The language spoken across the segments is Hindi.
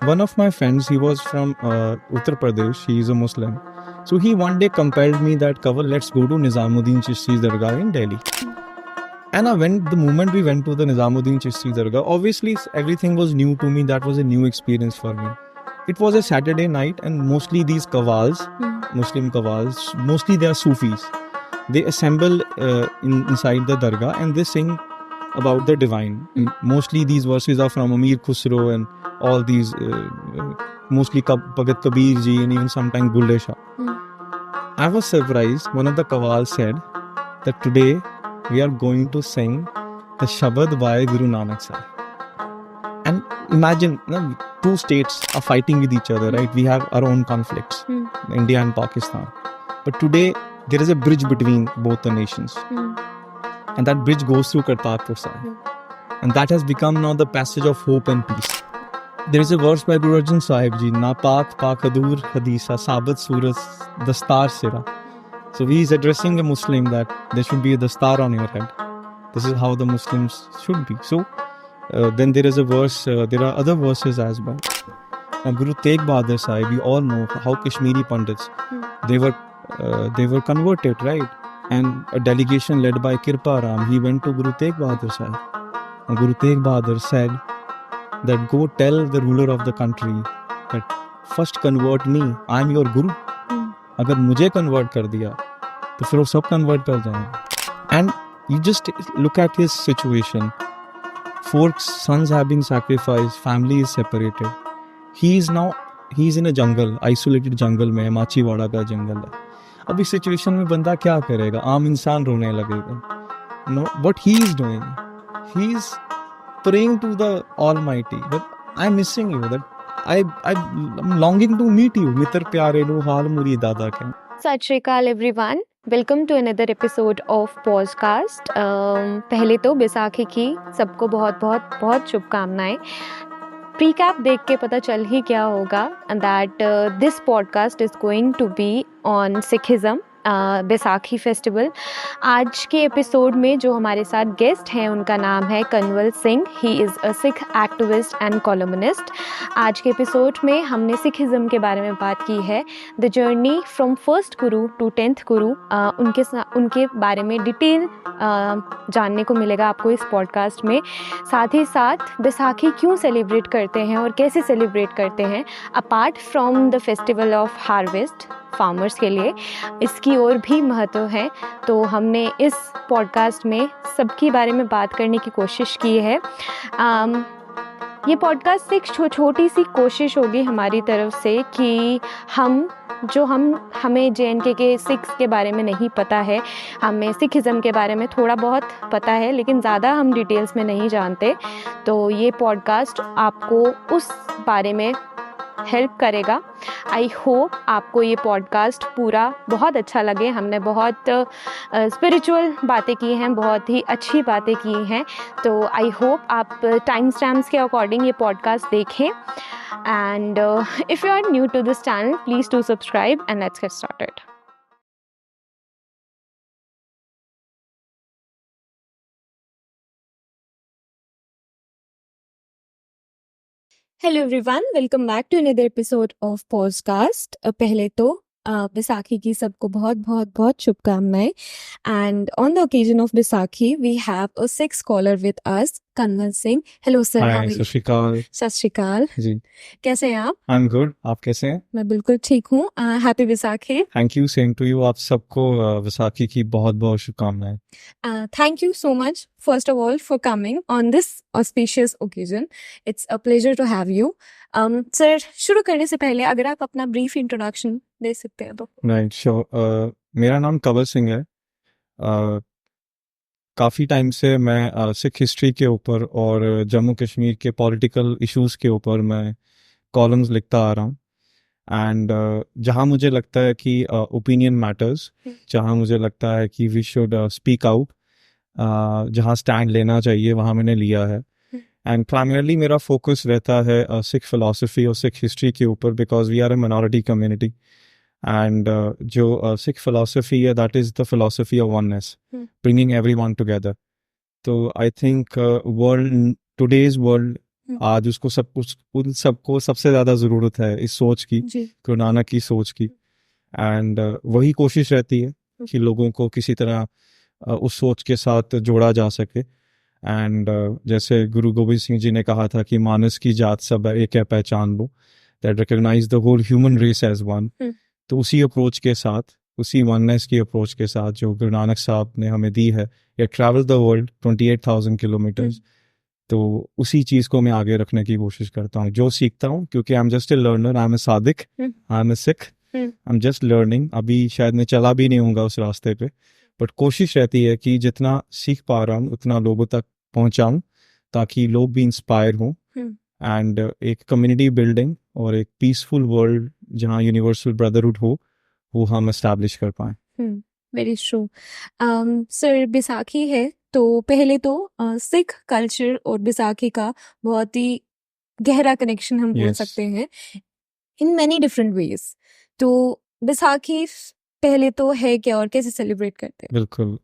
one of my friends, he was from Uttar Pradesh. He is a Muslim. So he one day compelled me that, Kanwal, let's go to Nizamuddin Chishti's Dargah in Delhi. And the moment we went to the Nizamuddin Chishti Dargah, obviously everything was new to me. That was a new experience for me. It was a Saturday night, and mostly these Qawwals, Muslim Qawwals, mostly they are Sufis. They assemble inside the Dargah and they sing about the divine. Mostly these verses are from Amir Khusro and all these, mostly Bhagat Kabir ji and even sometimes Bulle Shah. I was surprised. One of the Qawwals said that today we are going to sing the Shabad by Guru Nanak Sahib. And imagine, two states are fighting with each other, right? We have our own conflicts, India and Pakistan. But today there is a bridge between both the nations. And that bridge goes through Kartarpur Sahib. And that has become now the passage of hope and peace. There is a verse by Guru Arjan Sahib Ji, Na Paak Paakadur Hadisa Sabat Suras Dastar Sira. So he is addressing a Muslim that there should be a dastar on your head. This is how the Muslims should be. So then there is a verse, there are other verses as well. Now Guru Tegh Bahadur Sahib, we all know how Kashmiri Pandits, they were converted, right? And a delegation led by Kirpa Ram, he went to Guru Tegh Bahadur Sahib. And Guru Tegh Bahadur said that go tell the ruler of the country that first convert me, I am your Guru. अगर मुझे convert कर दिया तो फिर वो सब convert कर जाएंगे. And you just look at his situation. 4 sons have been sacrificed, family is separated. He's in a jungle, isolated jungle में, माचीवाड़ा का जंगल है. अब इस सिचुएशन में बंदा क्या करेगा? आम इंसान रोने लगेगा. No, what he is doing, he is praying to the Almighty that I'm missing you, that I'm longing to meet you. मित्र प्यारे लो हाल मुरी दादा के. सत श्री अकाल everyone, welcome to another episode of podcast. पहले तो बैसाखी की सबको बहुत बहुत बहुत शुभकामनाएं. प्रीकैप देख के पता चल ही क्या होगा that this podcast is going to be on Sikhism, Baisakhi festival. आज के एपिसोड में जो हमारे साथ गेस्ट हैं उनका नाम है Kanwal Singh. He is a Sikh activist and columnist. आज के एपिसोड में हमने सिखिज़म के बारे में बात की है, the journey from first Guru to 10th गुरु. उनके बारे में डिटेल जानने को मिलेगा आपको इस पॉडकास्ट में. साथ ही साथ बैसाखी क्यों सेलिब्रेट करते हैं और कैसे सेलिब्रेट करते हैं apart from the festival of harvest farmers के लिए, इसकी और भी महत्व है. तो हमने इस पॉडकास्ट में सबके बारे में बात करने की कोशिश की है. ये पॉडकास्ट एक छोटी सी कोशिश होगी हमारी तरफ से कि हमें JNK के सिख्स के बारे में नहीं पता है, हमें सिखिज़म के बारे में थोड़ा बहुत पता है लेकिन ज़्यादा हम डिटेल्स में नहीं जानते. तो ये पॉडकास्ट आपको उस बारे में हेल्प करेगा. आई होप आपको ये पॉडकास्ट पूरा बहुत अच्छा लगे. हमने बहुत स्पिरिचुअल बातें की हैं, बहुत ही अच्छी बातें की हैं. तो आई होप आप टाइम स्टैम्प्स के अकॉर्डिंग ये पॉडकास्ट देखें. And if you are new to this channel, please do subscribe and let's get started. Hello everyone, welcome back to another episode of podcast. पहले तो बैसाखी की सबको बहुत बहुत बहुत शुभकामनाएं. And on the occasion of Baisakhi we have a Sikh scholar with us, Kanwal Singh. Hello sir. Hi, Sat Shri अकाल. सत श्री अकाल जी. कैसे हैं आप? I am good. आप कैसे हैं? मैं बिल्कुल ठीक हूँ. Happy Baisakhi. Thank you, same to you. आप सबको बैसाखी की बहुत बहुत शुभकामनाएं. Thank you so much, first of all, for coming on this auspicious occasion. It's a pleasure to have you. Sir, शुरू करने से पहले अगर आप अपना brief introduction दे सकते हैं तो. Right, sure. मेरा नाम कंवल सिंह है. काफ़ी टाइम से मैं सिख हिस्ट्री के ऊपर और जम्मू कश्मीर के पॉलिटिकल इश्यूज़ के ऊपर मैं कॉलम्स लिखता आ रहा हूँ. एंड जहाँ मुझे लगता है कि ओपिनियन मैटर्स, जहाँ मुझे लगता है कि वी शुड स्पीक आउट, जहाँ स्टैंड लेना चाहिए वहाँ मैंने लिया है. एंड प्राइमरली मेरा फोकस रहता है सिख फिलॉसफी और सिख हिस्ट्री के ऊपर, because we are a minority community. And जो सिख फिलॉसफी है, that is the philosophy of oneness, bringing everyone together. तो आई थिंक टुडेज वर्ल्ड आज उसको सब कुछ, उन सबको सबसे ज्यादा जरूरत है इस सोच की, जी। गुरु नानक की सोच की। एंड वही कोशिश रहती है कि लोगों को किसी तरह उस सोच के साथ जोड़ा जा सके। एंड जैसे गुरु गोविंद सिंह जी ने कहा था कि मानस की जात सब एक है पहचान वो, that recognise the whole human race as one. तो उसी अप्रोच के साथ, उसी वननेस की अप्रोच के साथ जो गुरु नानक साहब ने हमें दी है, ये ट्रैवल द वर्ल्ड 28,000 किलोमीटर्स, तो उसी चीज को मैं आगे रखने की कोशिश करता हूँ, जो सीखता हूँ, क्योंकि I am just a learner, I am a सादिक, I am a Sikh, I am just learning. अभी शायद मैं चला भी नहीं होऊंगा उस रास्ते पे, बट कोशिश रहती है कि जितना सीख पा रहा हूँ उतना लोगों तक पहुंचाऊं, ताकि लोग भी इंस्पायर हों। एंड एक कम्युनिटी बिल्डिंग और एक पीसफुल वर्ल्ड जहाँ यूनिवर्सल ब्रदरहुड हो, वो हम एस्टैब्लिश कर पाएं। Very true. सर, बैसाखी है तो पहले तो सिख कल्चर और बैसाखी का बहुत ही गहरा कनेक्शन हम बोल Yes. सकते हैं इन मैनी डिफरेंट वेज। तो बैसाखी पहले तो है क्या और कैसे सेलिब्रेट करते हैं? बिल्कुल,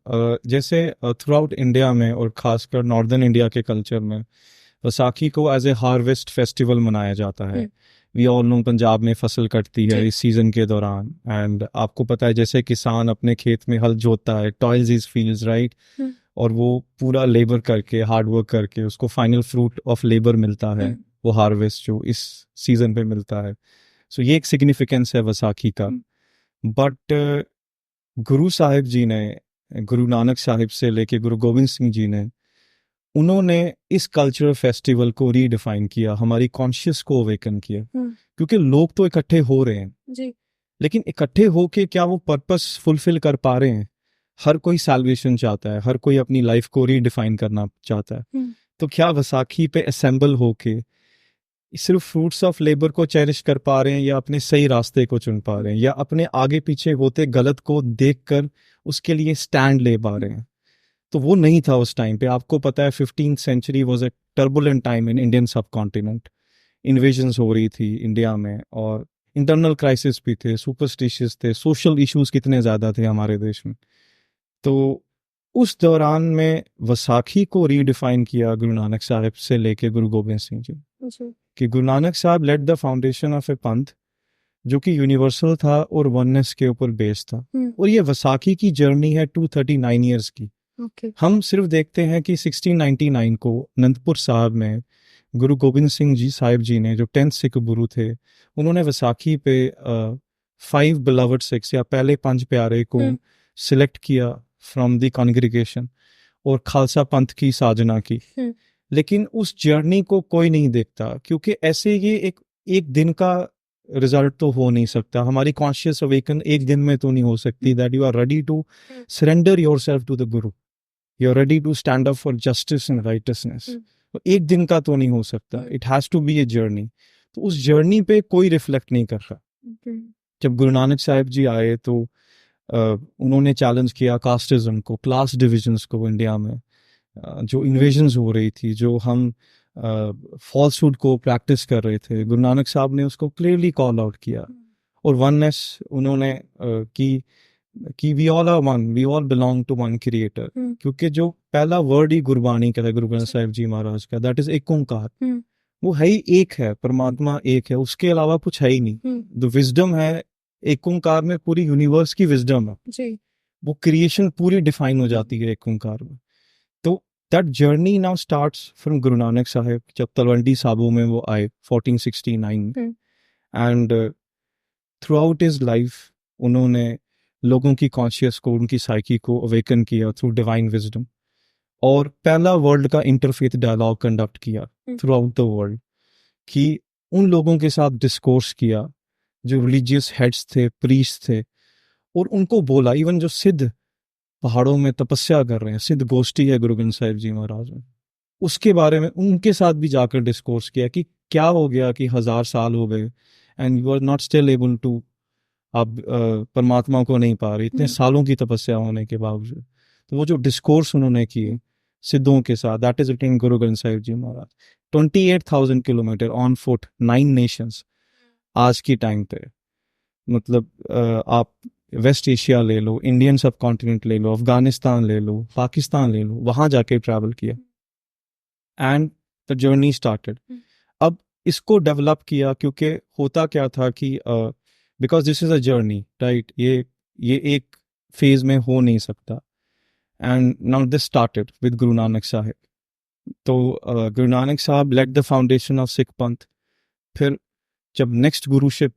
जैसे थ्रू आउट इंडिया में और खासकर नॉर्दर्न इंडिया के कल्चर में बैसाखी को एज ए हार्वेस्ट फेस्टिवल मनाया जाता है। वी ऑल नो पंजाब में फसल कटती है जी। इस सीजन के दौरान, एंड आपको पता है जैसे किसान अपने खेत में हल जोतता है, टॉयल्स इज फील्ड्स, राइट, और वो पूरा लेबर करके, हार्ड वर्क करके उसको फाइनल फ्रूट ऑफ लेबर मिलता है, वो हार्वेस्ट जो इस सीजन पे मिलता है। सो ये एक सिग्निफिकेंस है बैसाखी का। बट गुरु साहिब जी ने, गुरु नानक साहिब से लेके गुरु गोविंद सिंह जी ने, उन्होंने इस कल्चरल फेस्टिवल को रीडिफाइन किया, हमारी कॉन्शियस को अवेकन किया। क्योंकि लोग तो इकट्ठे हो रहे हैं जी। लेकिन इकट्ठे होके क्या वो पर्पस फुलफिल कर पा रहे हैं? हर कोई सैल्वेशन चाहता है, हर कोई अपनी लाइफ को रीडिफाइन करना चाहता है। तो क्या वैसाखी पे असेंबल होके सिर्फ फ्रूट्स ऑफ लेबर को चेरिश कर पा रहे हैं, या अपने सही रास्ते को चुन पा रहे हैं, या अपने आगे पीछे होते गलत को देखकर उसके लिए स्टैंड ले पा रहे हैं? तो वो नहीं था उस टाइम पे। आपको पता है 15th century was a turbulent time in Indian sub continent. Invasions हो रही थी इंडिया में, और इंटरनल क्राइसिस भी थे, सुपरस्टिशियस थे, सोशल इश्यूज कितने ज्यादा थे हमारे देश में। तो उस दौरान में वैसाखी को रीडिफाइन किया गुरु नानक साहब से लेके गुरु गोविंद सिंह जी, कि गुरु नानक साहब लेट द फाउंडेशन ऑफ ए पंथ जो कि यूनिवर्सल था और वननेस के ऊपर बेस्ड था। और ये वैसाखी की जर्नी है 239 ईयर्स की। हम सिर्फ देखते हैं कि 1699 को अनंतपुर साहब में गुरु गोविंद सिंह जी साहिब जी ने, जो 10th सिख गुरु थे, उन्होंने वैसाखी पे 5 बिलवड सिक्स या पहले 5 प्यारे को सिलेक्ट किया फ्रॉम द कॉन्ग्रीगेशन और खालसा पंथ की साधना की। लेकिन उस जर्नी को कोई नहीं देखता, क्योंकि ऐसे ये एक दिन का रिजल्ट तो हो नहीं सकता। हमारी कॉन्शियस अवेकन एक दिन में तो नहीं हो सकती, that you are ready to surrender yourself to the guru, you are ready to stand up for justice and righteousness. एक दिन का तो नहीं हो सकता, it has to be a journey. तो उस जर्नी पे कोई रिफ्लेक्ट नहीं कर रहा। जब गुरु नानक साहिब जी आए तो उन्होंने चैलेंज किया कास्टिज्म को, क्लास डिविजन्स को इंडिया में, जो इन्वेजन्स हो रही थी, जो हम फॉल्सहुड को प्रैक्टिस कर रहे थे। गुरु नानक साहब ने उसको क्लियरली कॉल आउट किया, और वननेस उन्होंने कि we all are one, we all belong to one creator. क्योंकि जो पहला वर्ड ही गुरबाणी का है गुरु ग्रंथ साहिब जी महाराज का, दैट इज एक ओंकार। वो है ही एक है, परमात्मा एक है, उसके अलावा कुछ है ही नहीं। द विजडम है एक ओंकार में, पूरी यूनिवर्स की विजडम है जी। वो क्रिएशन पूरी डिफाइन हो जाती है एक ओंकार में। तो that journey now starts from Guru Nanak Sahib, जब तलवंडी साबो में वो आए 1469 में, and through out his life उन्होंने लोगों की कॉन्शियस को, उनकी साइकी को अवेकन किया थ्रू डिवाइन विजडम, और पहला वर्ल्ड का इंटरफेथ डायलॉग कंडक्ट किया थ्रू आउट द वर्ल्ड, कि उन लोगों के साथ डिस्कोर्स किया जो रिलीजियस हेड्स थे, प्रीस्ट थे, और उनको बोला, इवन जो सिद्ध पहाड़ों में तपस्या कर रहे हैं, सिद्ध गोष्ठी है गुरु ग्रंथ साहिब जी महाराज में, उसके बारे में उनके साथ भी जाकर डिस्कोर्स किया कि क्या हो गया कि 1000 साल हो गए and you are not still able to, आप परमात्मा को नहीं पा रहे इतने सालों की तपस्या होने के बावजूद। तो वो जो डिस्कोर्स उन्होंने किए सिद्धों के साथ, that is written Guru Granth Sahib ji Maharaj. 28,000 kilometre on foot, 9 Nations. आज की टाइम पे मतलब आप वेस्ट एशिया ले लो, इंडियन सब कॉन्टिनेंट ले लो, अफगानिस्तान ले लो, पाकिस्तान ले लो, वहां जाके ट्रैवल किया। And the journey started. अब इसको डेवलप किया क्योंकि होता क्या था कि because this is a journey, right, ये एक फेज में हो नहीं सकता। And now this started with Guru Nanak Sahib. तो गुरु नानक साहब let the foundation of Sikh पंथ। फिर जब नेक्स्ट गुरुशिप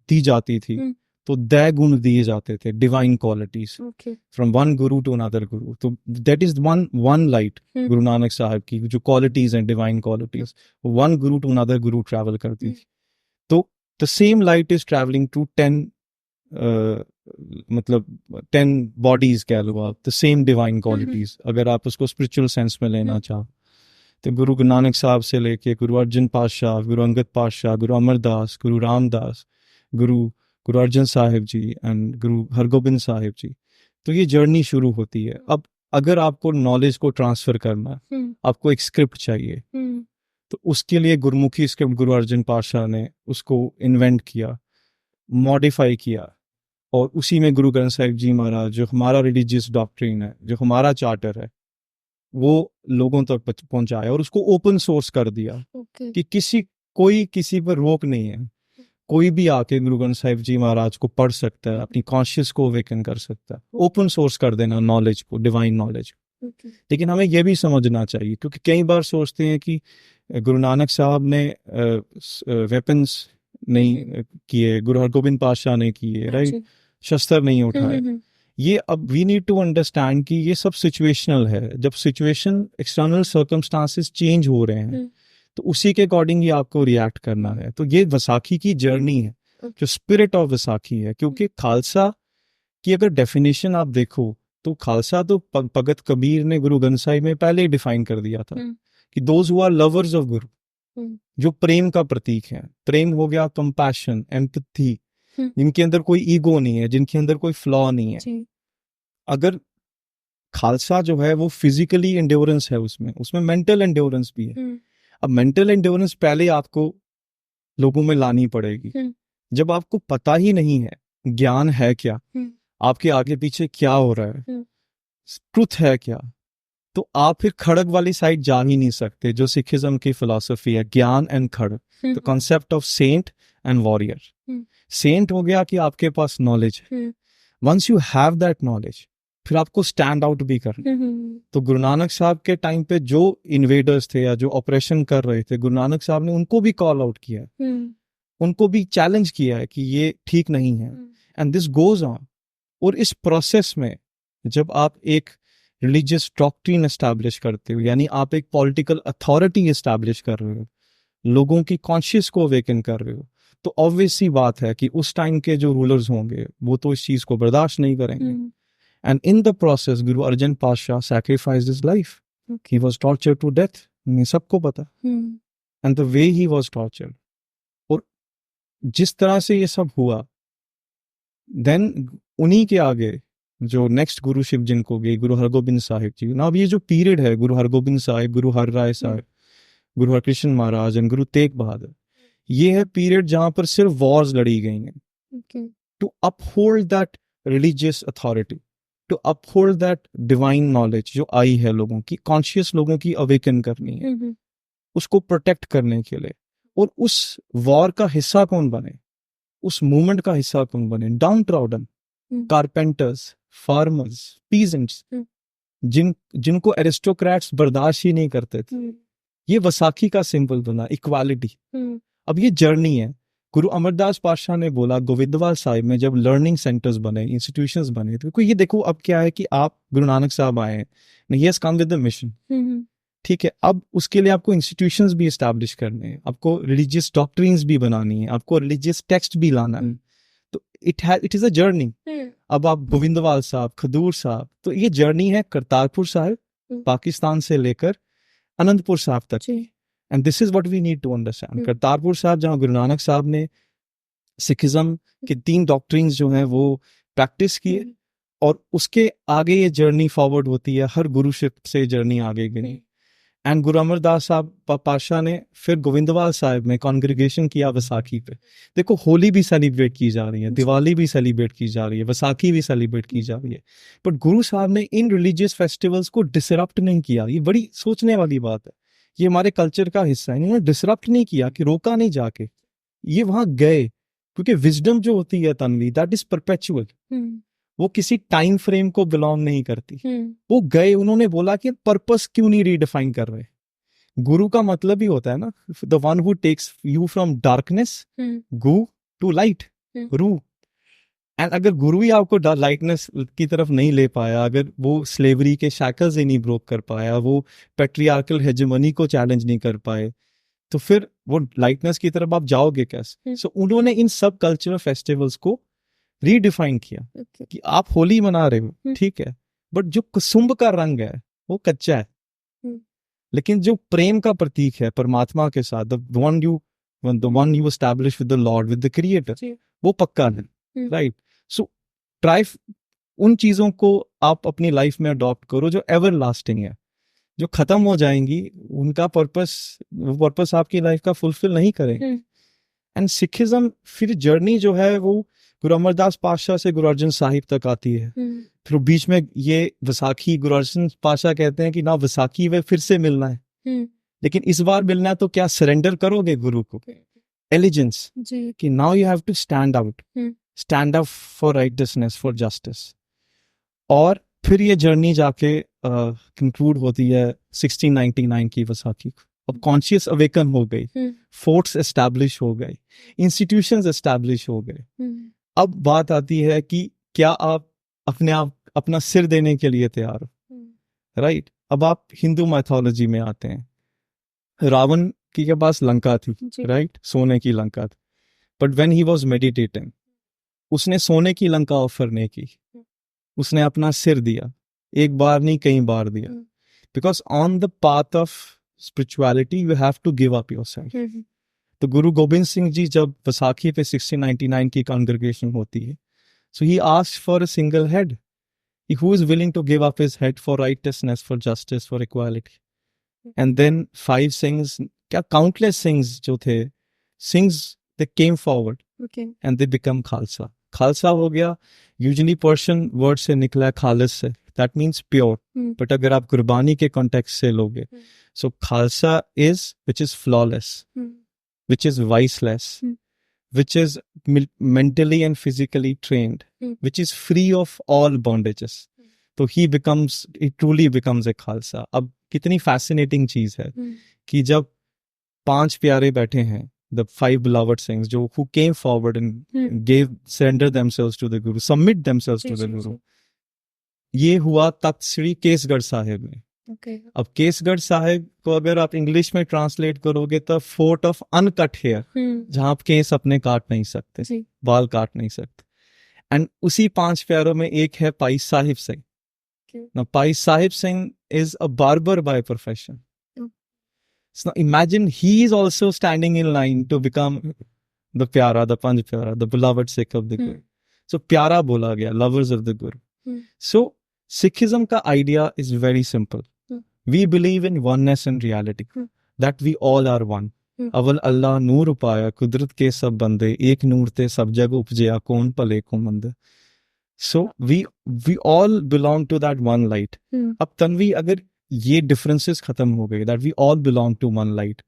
दी जाती थी तो दय गुण दिए जाते थे, divine qualities, from one guru to another गुरु। तो that is one light Guru Nanak साहब की जो क्वालिटीज हैं, divine qualities, one guru to another guru travel करती थी। तो the same light is travelling to 10 मतलब 10 बॉडीज कह लो आप, द सेम डिवाइन क्वालिटीज, अगर आप उसको स्पिरिचुअल सेंस में लेना चाहो। तो गुरु नानक साहब से लेके गुरु अर्जन पातशाह, गुरु अंगद पातशाह, गुरु अमरदास, गुरु रामदास, गुरु अर्जन साहिब जी एंड गुरु हरगोबिंद साहिब जी। तो ये जर्नी शुरू होती है। अब अगर आपको नॉलेज को ट्रांसफर करना है, आपको एक स्क्रिप्ट चाहिए, तो उसके लिए गुरुमुखी स्क्रिप्ट गुरु अर्जन पातशाह ने उसको इन्वेंट किया, मॉडिफाई किया, और उसी में गुरु ग्रंथ साहिब जी महाराज, जो हमारा रिलीजियस डॉक्ट्रिन है, जो हमारा चार्टर है, वो लोगों तक पहुंचाया और उसको ओपन सोर्स कर दिया कि कोई किसी पर रोक नहीं है। कोई भी आके गुरु ग्रंथ साहिब जी महाराज को पढ़ सकता है, अपनी कॉन्शियस को अवेकन कर सकता है। ओपन सोर्स कर देना नॉलेज को, डिवाइन नॉलेज। लेकिन हमें यह भी समझना चाहिए, क्योंकि कई बार सोचते हैं कि गुरु नानक साहब ने वेपन्स नहीं किए, गुरु हरगोबिंद पातशाह ने किए, राइट, शस्त्र नहीं उठाए। ये अब वी नीड टू अंडरस्टैंड कि ये सब सिचुएशनल है। जब सिचुएशन, एक्सटर्नल सर्कमस्टांसेस चेंज हो रहे हैं तो उसी के अकॉर्डिंग ही आपको रिएक्ट करना है। तो ये वसाखी की जर्नी है, जो स्पिरिट ऑफ वसाखी है। क्योंकि खालसा की अगर डेफिनेशन आप देखो तो खालसा तो भगत कबीर ने गुरु ग्रंथ साहिब में पहले ही डिफाइन कर दिया था कि those who are lovers of guru, जो प्रेम का प्रतीक है। प्रेम हो गया कंपैशन, एम्पैथी, जिनके अंदर कोई ईगो नहीं है, जिनके अंदर कोई फ्लॉ नहीं है। अगर खालसा जो है वो फिजिकली एंड्योरेंस है, उसमें मेंटल एंड्योरेंस भी है। अब मेंटल एंड्योरेंस पहले आपको लोगों में लानी पड़ेगी। जब आपको पता ही नहीं है ज्ञान है क्या, आपके आगे पीछे क्या हो रहा है, ट्रुथ है क्या, तो आप फिर खड़ग वाली साइड जा ही नहीं सकते, जो सिखिज्म की फिलॉसफी है, ज्ञान एंड खड़ग, the concept of saint and warrior. Saint हो गया कि आपके पास नॉलेज है, once you have that knowledge फिर आपको स्टैंड आउट भी करना। तो गुरु नानक साहब के टाइम पे जो इन्वेडर्स थे या जो ऑपरेशन कर रहे थे, गुरु नानक साहब ने उनको भी कॉल आउट किया है, उनको भी चैलेंज किया है कि ये ठीक नहीं है, एंड दिस गोज ऑन। और इस प्रोसेस में जब आप एक रिलीजियस डॉक्ट्रिन एस्टैब्लिश करते हो, यानी आप एक पॉलिटिकल अथॉरिटी एस्टैब्लिश कर रहे हो, लोगों की कॉन्शियस को अवेकन कर रहे हो, तो ऑब्वियस सी बात है कि उस टाइम के जो रूलर्स होंगे वो तो इस चीज को बर्दाश्त नहीं करेंगे। And in the process, Guru Arjan Pasha sacrificed his life. He was tortured to death. हमें सबको पता। And the way he was tortured. और जिस तरह से ये सब हुआ, then उन्हीं के आगे जो नेक्स्ट गुरु शिव जिनको गए, गुरु हरगोबिंद साहिब जी। ना अब ये जो पीरियड है, गुरु हरगोबिंद साहिब, गुरु हर राय साहिब, गुरु हरकृष्ण महाराज एंड गुरु तेग बहादुर, ये है पीरियड जहां पर सिर्फ वॉर्स लड़ी गई हैं to uphold that religious authority, to uphold that divine knowledge जो आई है लोगों की, कॉन्शियस लोगों की अवेकन करनी है, उसको प्रोटेक्ट करने के लिए। और उस वॉर का हिस्सा कौन बने, उस मूवमेंट का हिस्सा कौन बने? डाउन ट्राउडन, कारपेंटर्स, फार्मर्स, पीजेंट्स, जिनको एरिस्टोक्रेट्स बर्दाश्त ही नहीं करते थे। ये वसाखी का सिंबल बना, इक्वालिटी। अब ये जर्नी है। गुरु अमरदास पातशाह ने बोला गोविंदवाल साहिब में जब लर्निंग सेंटर्स बने, इंस्टीट्यूशंस बने, तो ये देखो अब क्या है कि आप गुरु नानक साहब आए हैं, he has come with the mission, ठीक है। अब उसके लिए आपको इंस्टीट्यूशंस भी एस्टैब्लिश करने हैं, आपको रिलीजियस डॉक्ट्रिन्स भी बनानी है, आपको रिलीजियस टेक्स्ट भी लाना है। तो इट इज अ जर्नी। अब आप गोविंदवाल साहब, खदूर साहब, तो ये जर्नी है करतारपुर साहिब, पाकिस्तान से लेकर अनंतपुर साहब तक। And this is what we need to understand. Kartarpur Sahib जहाँ गुरु नानक साहब ने सिखिज्म के 3 डॉक्ट्रिन्स जो हैं वो प्रैक्टिस किए, और उसके आगे ये जर्नी फॉरवर्ड होती है, हर गुरुशिप से जर्नी आगे गई। एंड गुरु अमरदास साहब पातशाह ने फिर गोविंदवाल साहिब में कॉन्ग्रीगेशन किया वसाखी पे। देखो होली भी सेलिब्रेट की जा रही है, दिवाली भी सेलिब्रेट की जा रही है, वसाखी भी सेलिब्रेट की जा रही है, बट गुरु साहब ने इन रिलीजियस फेस्टिवल्स को डिसरप्ट नहीं किया। ये बड़ी सोचने वाली बात है। ये हमारे कल्चर का हिस्सा है। इन्होंने डिसरप्ट नहीं किया, कि रोका नहीं जाके, ये वहां गए, क्योंकि विजडम जो होती है तन्वी, दैट इज परपेचुअल। वो किसी टाइम फ्रेम को बिलोंग नहीं करती। वो गए, उन्होंने बोला कि पर्पस क्यों नहीं रीडिफाइन कर रहे। गुरु का मतलब ही होता है ना, the one who takes you from darkness go to light, रू। एंड अगर गुरु ही आपको लाइटनेस की तरफ नहीं ले पाया, अगर वो स्लेवरी के शैकल्स ही नहीं ब्रोक कर पाया, वो पैट्रियार्कल हेजेमनी को चैलेंज नहीं कर पाए, तो फिर वो लाइटनेस की तरफ आप जाओगे कैसे? सो उन्होंने इन सब कल्चरल फेस्टिवल्स को रीडिफाइन किया कि आप होली मना रहे हो, ठीक है, बट जो कुसुम्ब का रंग है वो कच्चा है, लेकिन जो प्रेम का प्रतीक है परमात्मा के साथ, the one you establish with the Lord, with the creator, वो पक्का है, राइट? सो ट्राई उन चीजों को आप अपनी लाइफ में अडॉप्ट करो जो एवर लास्टिंग है। जो खत्म हो जाएंगी उनका पर्पस आपकी लाइफ का फुलफिल नहीं करेंगे। एंड सिखिज्म फिर जर्नी जो है वो गुरु अमरदास पातशाह से गुरु अर्जन साहिब तक आती है। फिर बीच में ये वैसाखी, गुरु अर्जन पातशाह कहते हैं कि ना वैसाखी में फिर से मिलना है, लेकिन इस बार मिलना है तो क्या सरेंडर करोगे गुरु को? एलिजेंस कि now you have to stand out for righteousness, for justice. और फिर ये जर्नी जाके कंक्लूड होती है 1699 की वैसाखी को। अब कॉन्शियस अवेकन हो गई, फोर्ट्स एस्टैब्लिश हो गए, इंस्टीट्यूशंस एस्टैब्लिश हो गए। अब बात आती है कि क्या आप अपना सिर देने के लिए तैयार हो, राइट? अब आप हिंदू माइथोलॉजी में आते हैं। रावण के पास लंका थी, राइट? सोने की लंका थी, but when he was meditating, उसने सोने की लंका ऑफर नहीं की, उसने अपना सिर दिया। एक बार नहीं, कई बार दिया। Because on the path of spirituality you have to give up yourself. तो गुरु गोबिंद सिंह जी जब वैसाखी पे 1699 की कॉन्ग्रेगेशन होती है, so he asked for a single head, who is willing to give up his head for righteousness, for justice, for equality. And then 5 Singhs, क्या countless Singhs जो थे, Singhs they came forward, and they become Khalsa. Khalsa हो गया, usually Persian word से निकला है खालिस से, that means pure. But अगर आप गुरबानी के context से लोगे, so Khalsa is which is flawless, which is viceless, which is mentally and physically trained, which is free of all bondages. तो he truly becomes a Khalsa. अब कितनी fascinating चीज है कि जब 5 प्यारे बैठे हैं, the 5 beloved Singhs, जो who came forward and surrender themselves to the Guru, submit themselves to the Guru. ये हुआ तख्त श्री केसगढ़ साहिब में। अब केसगढ़ साहिब को अगर आप इंग्लिश में ट्रांसलेट करोगे तो फोर्ट ऑफ अनकट हेयर, जहां आप केस अपने काट नहीं सकते, बाल काट नहीं सकते। एंड उसी 5 प्यारों में एक है पाई Sahib Singh. Now pi Sahib Singh is a barber by profession. So imagine he is also standing in line to become the pyara, the Panj Pyara, the beloved Sikh of the Guru. So pyara बोला गया, lovers of the Guru. So Sikhism का idea is very simple. We believe in oneness and reality, that we all are one. अवल अल्लाह नूर उपाया, कुदरत के सब बंदे, एक नूर ते सब जग उपजया, कौन भले को मंद। So we all belong to that one light. अब तन्वी अगर ये differences खत्म हो गए, that we all belong to one light,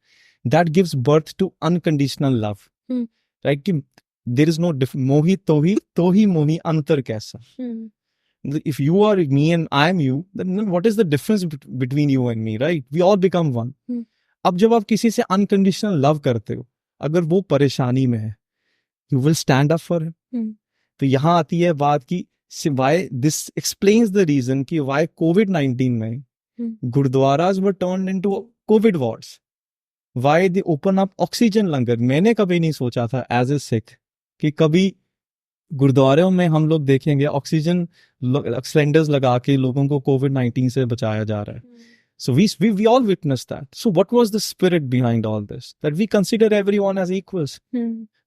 that gives birth to unconditional love. Right? कि there is no मोही तो ही मोही अंतर कैसा। If you are me and I am you, then what is the difference between you and me, right? We all become one. अब जब आप किसी से unconditional love करते हो, अगर वो परेशानी में है, you will stand up for him. तो यहाँ आती है बात की why this explains the reason कि why COVID-19 में गुरुद्वारास were turned into COVID wards. Why they open up oxygen लंगर। मैंने कभी नहीं सोचा था as a Sikh कि कभी गुरुद्वारों में हम लोग देखेंगे ऑक्सीजन सिलेंडर्स लगा के लोगों को कोविड-19 से बचाया जा रहा है। So we all witnessed that. So what was the spirit behind all this? That we consider everyone as equals.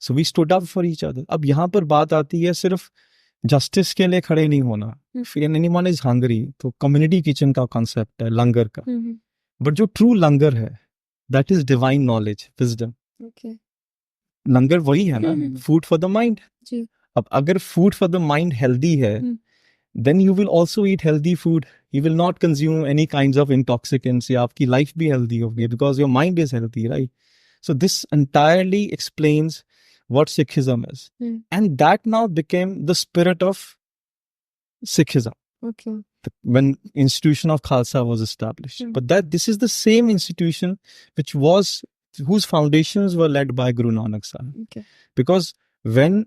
So we stood up for each other. अब यहाँ पर बात आती है सिर्फ जस्टिस के लिए खड़े नहीं होना। When anyone is hungry, तो कम्युनिटी किचन का कॉन्सेप्ट है लंगर का। बट जो ट्रू लंगर है, that is divine knowledge, wisdom. लंगर वही है ना, फूड फॉर द माइंड। अब अगर food for the mind healthy है, then you will also eat healthy food. You will not consume any kinds of intoxicants. या आपकी life भी healthy होगी because your mind is healthy, right? So this entirely explains what Sikhism is. And that now became the spirit of Sikhism Okay. when institution of Khalsa was established. But that this is the same institution whose foundations were led by Guru Nanak Sahib. Okay. Because when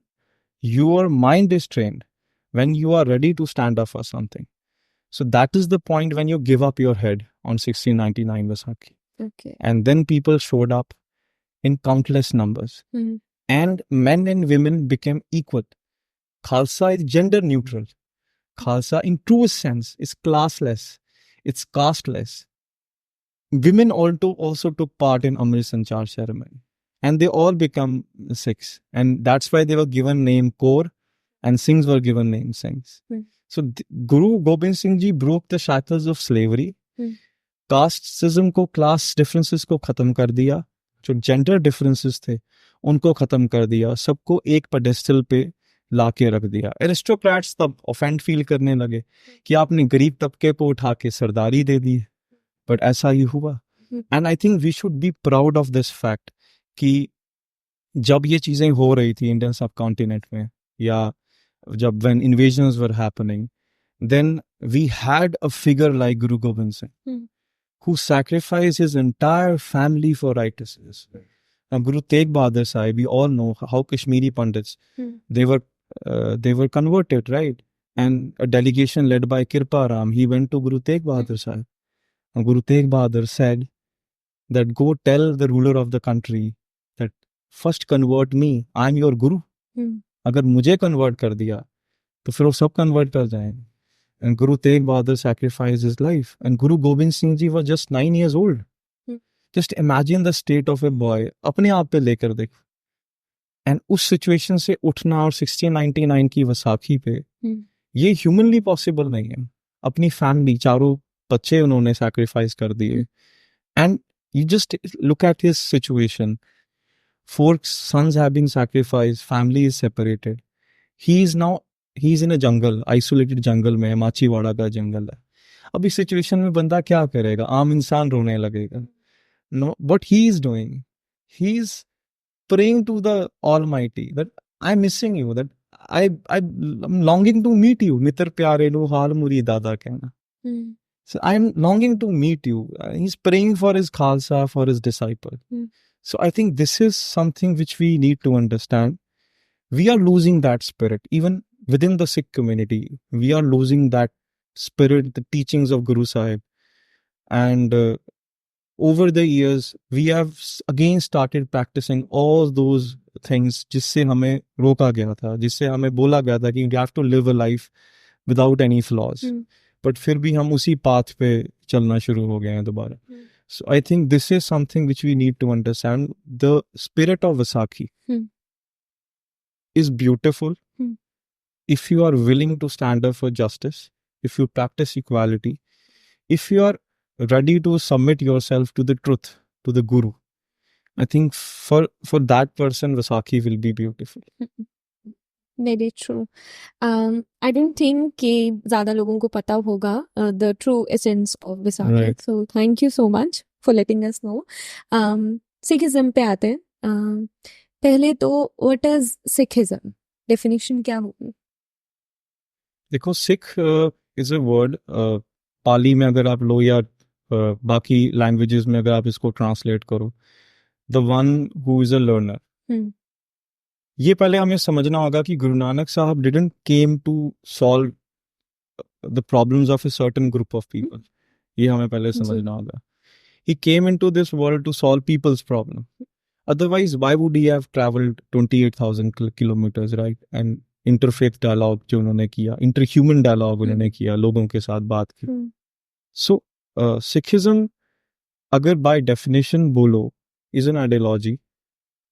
your mind is trained, when you are ready to stand up for something, so that is the point when you give up your head on 1699 Vaisakhi. Okay. And then people showed up in countless numbers. And men and women became equal. Khalsa is gender neutral. Khalsa in truest sense is classless. It's casteless. Women also took part in Amrit Sanchar ceremony. And they all become Sikhs. And that's why they were given name Kaur and Singhs were given name Singhs. So Guru Gobind Singh Ji broke the shackles of slavery. Casteism को, class differences को खत्म कर दिया. जो gender differences थे उनको खत्म कर दिया. सबको एक pedestal पे लाके रख दिया. Aristocrats तब offend feel करने लगे कि आपने गरीब तबके को उठा के सरदारी दे दी. But ऐसा ही हुआ. And I think we should be proud of this fact कि जब ये चीजें हो रही थी इंडियन सबकॉन्टिनेंट में या जब when invasions were happening, then we had a figure like Guru Gobind Singh who sacrificed his entire family for righteousness. Now, Guru Tegh Bahadur Sahib, we all know how Kashmiri Pandits, they were converted, right? And a delegation led by Kirpa Ram, he went to Guru Tegh Bahadur Sahib. And Guru Tegh Bahadur said that go tell the ruler of the country that first convert me, I am your Guru. अगर मुझे convert कर दिया तो फिर वो सब convert कर जाएंगे. And Guru Tegh Bahadur sacrificed his life. And Guru Gobind Singh Ji was just 9 years old. Just imagine the state of a boy. अपने आप पे लेकर देखो. And उस situation से उठना और 1699 की वसाखी पे ये humanly possible नहीं है. अपनी family, चारों बच्चे उन्होंने sacrifice कर दिए. And you just look at his situation. 4 sons have been sacrificed. Family is separated. He's in a jungle, isolated jungle में, माचीवाड़ा का जंगल है. अब इस situation में बंदा क्या करेगा? आम इंसान रोने लगेगा. No, what he is doing, he's praying to the Almighty that I'm missing you, that I'm longing to meet you. Mitar pyare lo haal muri dada कहना. So I'm longing to meet you. He's praying for his Khalsa, for his disciple. So I think this is something which we need to understand. We are losing that spirit. Even within the Sikh community, we are losing that spirit, the teachings of Guru Sahib. And over the years, we have again started practicing all those things जिससे हमें रोका गया था, जिससे हमें बोला गया था कि we have to live a life without any flaws. But फिर भी हम उसी path पे चलना शुरू हो गए हैं दोबारा. So I think this is something which we need to understand. The spirit of Vaisakhi is beautiful if you are willing to stand up for justice, if you practice equality, if you are ready to submit yourself to the truth, to the Guru. I think for that person, Vaisakhi will be beautiful. Very true. I don't think कि ज़्यादा लोगों को पता होगा the true essence of Vaisakhi. Right. So thank you so much for letting us know. Sikhism पे आते हैं. पहले तो what is Sikhism? Definition क्या होगी? देखो, Sikh is a word. पाली में अगर आप लो या बाकी लैंग्वेजेस में अगर आप इसको ट्रांसलेट करो, the one who is a learner. ये पहले हमें समझना होगा कि गुरु नानक साहब didn't came to solve the problems of a certain group of people. ये हमें पहले समझना होगा. He came into this world to solve people's problem. Otherwise, why would he have traveled 28,000 kilometers, right? And interfaith dialogue जो उन्होंने किया, interhuman dialogue उन्होंने किया, लोगों के साथ बात की. So, Sikhism, अगर by definition बोलो, is an ideology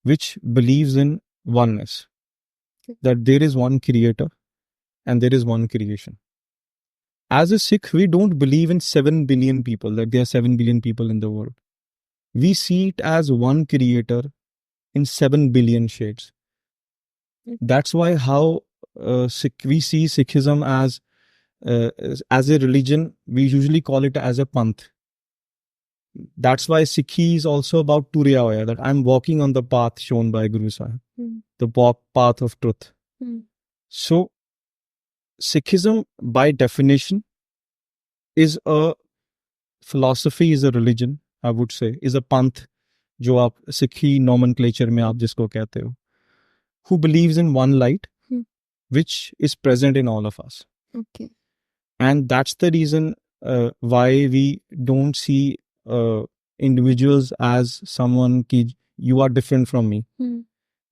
which believes in oneness. That there is one creator and there is one creation. As a Sikh, we don't believe in 7 billion people, that there are 7 billion people in the world. We see it as one creator in 7 billion shades. That's why we see Sikhism as as a religion, we usually call it as a panth. That's why Sikhi is also about Turiya Hoya, that I'm walking on the path shown by Guru Sahib, the path of truth. So, Sikhism, by definition, is a philosophy, is a religion, I would say, is a panth, जो आप Sikhi nomenclature में आप जिसको कहते हो, who believes in one light, which is present in all of us. Okay. And that's the reason why we don't see individuals as someone ki you are different from me.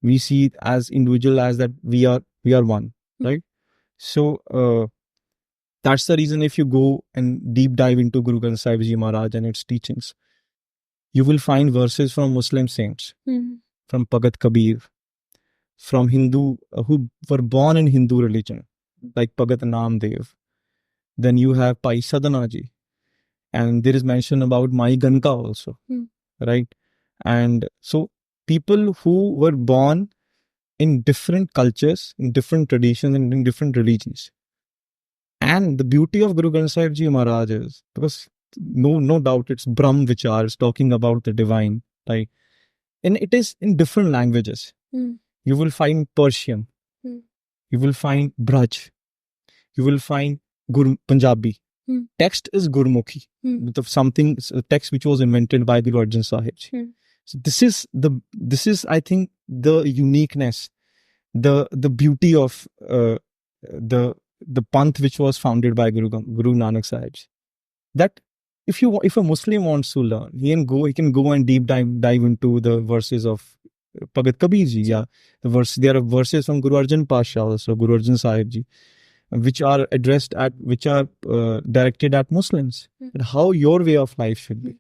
We see it as individual as that we are one, right? So that's the reason if you go and deep dive into Guru Granth Sahib Ji Maharaj and its teachings, you will find verses from Muslim saints, from Bhagat Kabir, from Hindu who were born in Hindu religion, like Bhagat Namdev. Then you have Pai Sadhana Ji, and there is mention about Mai Ganka also, right? And so people who were born in different cultures, in different traditions, and in different religions. And the beauty of Guru Granth Sahib Ji Maharaj is, because no doubt it's Brahm Vichar, it's talking about the divine, right? And it is in different languages. You will find Persian, you will find Braj, you will find Punjabi. Text is Gurmukhi, something, a text which was invented by Guru Arjan Sahib Ji. So this is I think the uniqueness, the beauty of the panth which was founded by Guru Nanak Sahib Ji. That if a Muslim wants to learn, he can go and deep dive into the verses of Bhagat Kabir Ji. Yeah, there are verses from Guru Arjan Pasha also, Guru Arjan Sahib Ji, which are directed at Muslims, and how your way of life should be.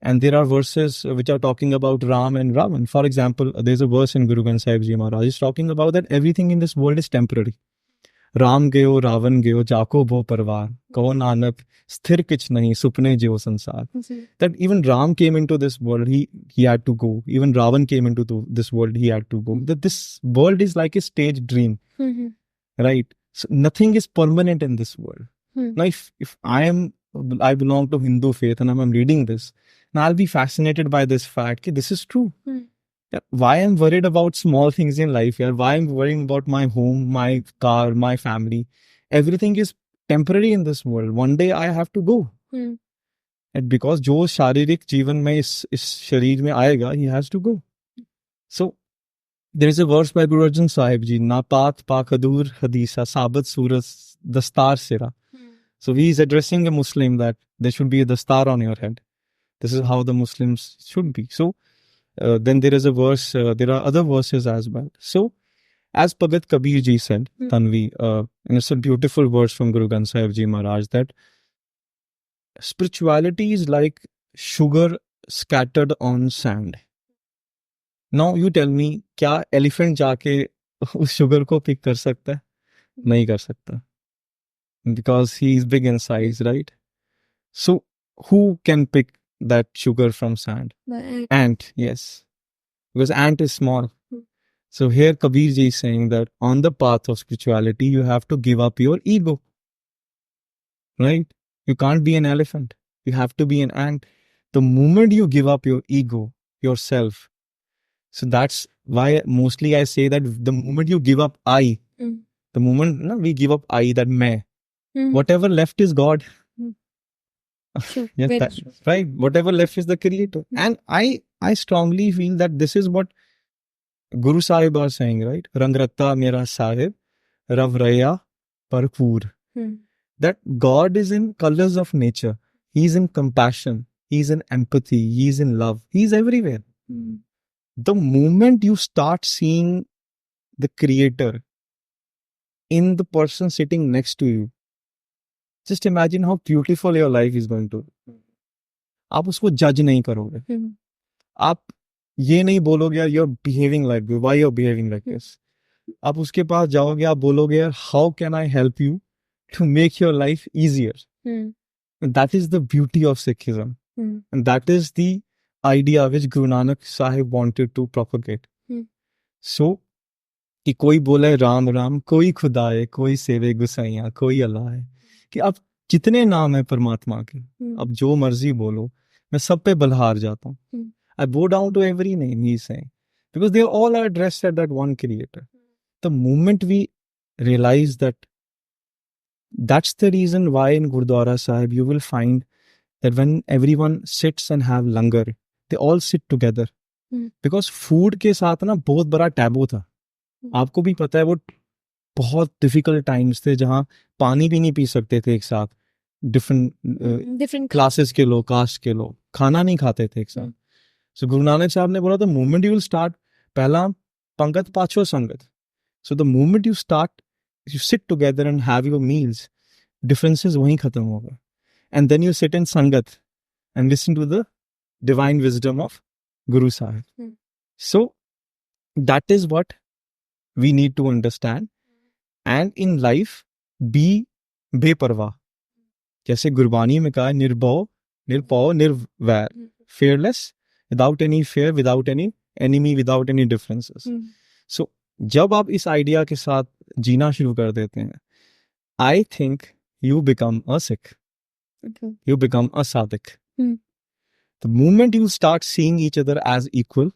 And there are verses which are talking about Ram and Ravan. For example, there's a verse in Guru Granth Sahib Ji Maharaj is talking about that everything in this world is temporary. Ram gayo, Ravan gayo, jako bho parvar, kaho nanak, sthir kich nahi, supne jio sansar. That even Ram came into this world, he had to go. Even Ravan came into this world, he had to go. That this world is like a stage dream, right? So nothing is permanent in this world. Now, if I belong to Hindu faith and I'm reading this, now I'll be fascinated by this fact that this is true. Why I'm worried about small things in life here? Why I'm worrying about my home, my car, my family? Everything is temporary in this world. One day I have to go. And because जो शारीरिक जीवन में इस शरीर में आएगा, he has to go. So there is a verse by Guru Arjan Sahib Ji, Napat Pakadur Hadisa Sabat Suras Dastar Sira. So he is addressing a Muslim that there should be a dastar on your head. This is how the Muslims should be. So then there is a verse, there are other verses as well. So as Bhagat Kabir Ji said, Tanvi, and it's a beautiful verse from Guru Granth Sahib Ji Maharaj, that spirituality is like sugar scattered on sand. Now you tell me, क्या elephant जाके उस sugar को pick कर सकता है? नहीं कर सकता. Because he is big in size, right? So who can pick that sugar from sand? The Ant, yes. Because ant is small. So here Kabir Ji is saying that on the path of spirituality, you have to give up your ego. Right? You can't be an elephant. You have to be an ant. The moment you give up your ego, yourself, so that's why mostly I say that the moment you give up I, the moment we give up I, that मैं, whatever left is God. True. Yes, Very that, true. right? Whatever left is the creator. And I strongly feel that this is what Guru Sahib are saying, right? Rangratta Mera Sahib, Rav Raya Parpoor. That God is in colors of nature. He is in compassion. He is in empathy. He is in love. He is everywhere. The moment you start seeing the creator in the person sitting next to you, just imagine how beautiful your life is going to be. आप उसको जज नहीं करोगे. आप ये नहीं बोलोगे you're behaving like this. Why you're behaving like this? आप उसके पास जाओगे, आप बोलोगे how can I help you to make your life easier? And that is the beauty of Sikhism. And that is the idea which Guru Nanak Sahib wanted to propagate. So, कि कोई बोले राम राम, कोई खुदा है, कोई सेवे गुसाइयाँ, कोई अल्लाह है. कि अब जितने नाम है परमात्मा के, अब जो मर्जी बोलो, मैं सब पे बलहार जाता हूँ. I bow down to every name, he's saying, because they all are addressed at that one creator. The moment we realize that, that's the reason why in Gurdwara Sahib you will find that when everyone sits and have langar, they all sit together. Because food के साथ ना बहुत बड़ा टैबू था. आपको भी पता है वो बहुत डिफिकल्ट टाइम्स थे जहाँ पानी भी नहीं पी सकते थे एक साथ. डिफरेंट क्लासेस के लोग, कास्ट के लोग खाना नहीं खाते थे एक साथ. सो गुरु नानक साहब ने बोला the moment you will start, पहला पंगत पाछो संगत. So the moment you start, you sit together and have your meals, differences वहीं खत्म हो गए. And then you sit in sangat and listen to the divine wisdom of Guru Sahib. So that is what we need to understand. And in life be बेपरवाह, जैसे गुरबानी में कहा है, निर्भव निरपौ निर्वैर, fearless, without any fear, without any enemy, without any differences. So जब आप इस आइडिया के साथ जीना शुरू कर देते हैं, I think you become a Sikh. Okay. You become a Sadik. The moment you start seeing each other as equal,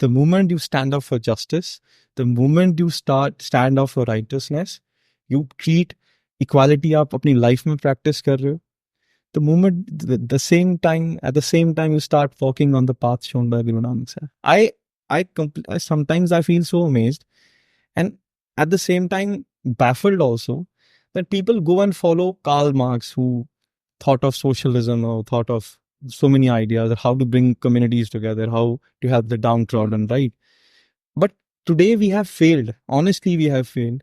the moment you stand up for justice, the moment you stand up for righteousness, you treat equality आप अपनी लाइफ में प्रैक्टिस कर रहे हो. The moment, at the same time you start walking on the path shown by Guru Nanak Sahib. I sometimes I feel so amazed, and at the same time baffled also, that people go and follow Karl Marx, who thought of socialism or thought of so many ideas of how to bring communities together, how to help the downtrodden, right? But today we have failed. Honestly, we have failed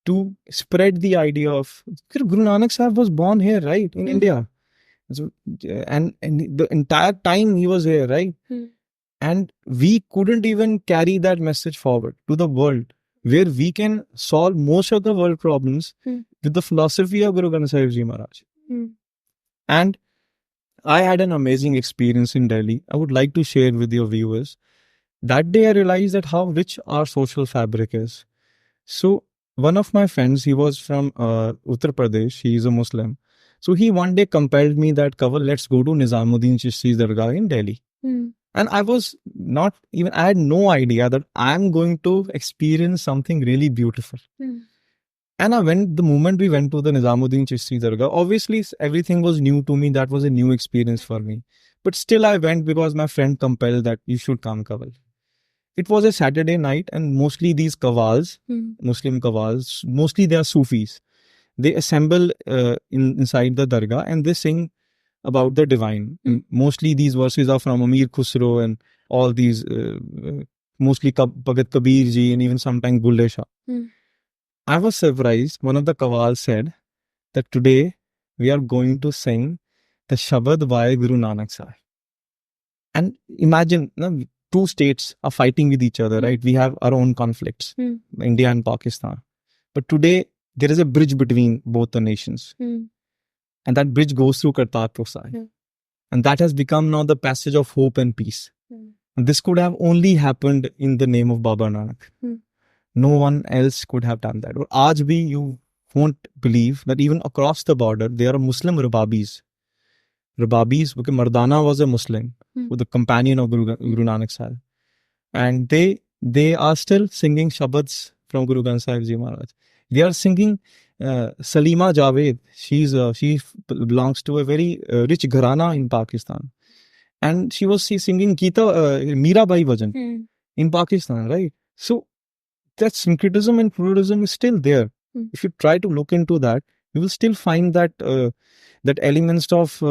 to spread the idea of Guru Nanak Sahib was born here, right, in India. So, and the entire time he was here, right? And we couldn't even carry that message forward to the world, where we can solve most of the world problems with the philosophy of Guru Granth Sahib Ji Maharaj. And I had an amazing experience in Delhi. I would like to share with your viewers. That day I realized that how rich our social fabric is. So one of my friends, he was from Uttar Pradesh. He is a Muslim. So he one day compelled me that, Kanwal, let's go to Nizamuddin Chishti's Dargah in Delhi. And I had no idea that I'm going to experience something really beautiful. And the moment we went to the Nizamuddin Chishti Dargah, obviously everything was new to me. That was a new experience for me. But still I went because my friend compelled that you should come, Kanwal. It was a Saturday night, and mostly these Qawwals, Muslim Qawwals, mostly they are Sufis. They assemble inside the Dargah and they sing about the divine. Mostly these verses are from Amir Khusro and all these, mostly Bhagat Kabir Ji and even sometimes Bulle Shah. I was surprised. One of the Qawwals said that today we are going to sing the Shabad by Guru Nanak Sahib. And imagine, two states are fighting with each other, right? We have our own conflicts, India and Pakistan. But today, there is a bridge between both the nations. And that bridge goes through Kartarpur Sahib. And that has become now the passage of hope and peace. And this could have only happened in the name of Baba Nanak. No one else could have done that. Or aaj bhi you won't believe that even across the border, there are Muslim Rababis. Rababis, because Mardana was a Muslim, the companion of Guru Nanak Sahib. And they are still singing Shabads from Guru Granth Sahib Ji Maharaj. They are singing Salima Javed. She belongs to a very rich gharana in Pakistan. And she was singing Mirabai Bhajan in Pakistan, right? So that syncretism and pluralism is still there. If you try to look into that, you will still find that that elements of,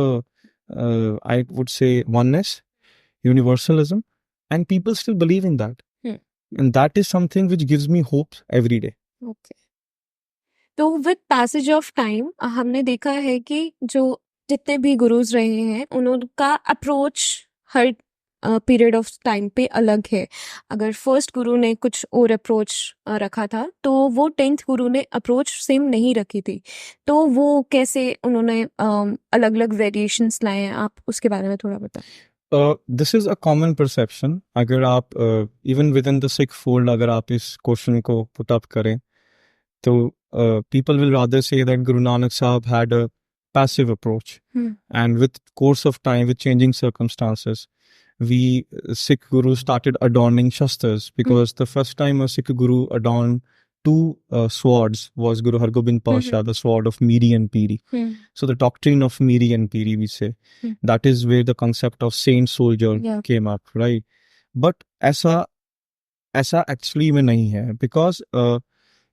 I would say, oneness, universalism, and people still believe in that. And that is something which gives me hope every day. Okay. तो विद पैसेज ऑफ टाइम हमने देखा है कि जो जितने भी गुरुज रहे हैं उनका approach her period of time पे अलग है. अगर फर्स्ट गुरु ने कुछ और अप्रोच रखा था तो वो 10th गुरु ने अप्रोच सेम नहीं रखी थी. तो वो कैसे उन्होंने अलग अलग वेरिएशंस लाए हैं, आप उसके बारे में थोड़ा बताएं. This is a common perception. अगर आप even with in the Sikh fold अगर आप इस क्वेश्चन को पुट अप करें तो people will rather say that Guru Nanak Sahib had a passive approach. And with course of time, with changing circumstances, we Sikh Gurus started adorning Shastras, because the first time a Sikh Guru adorned two swords was Guru Hargobind Pasha, the sword of Miri and Piri. So the doctrine of Miri and Piri, we say, that is where the concept of saint soldier came up, right? But ऐसा actually में नहीं है, because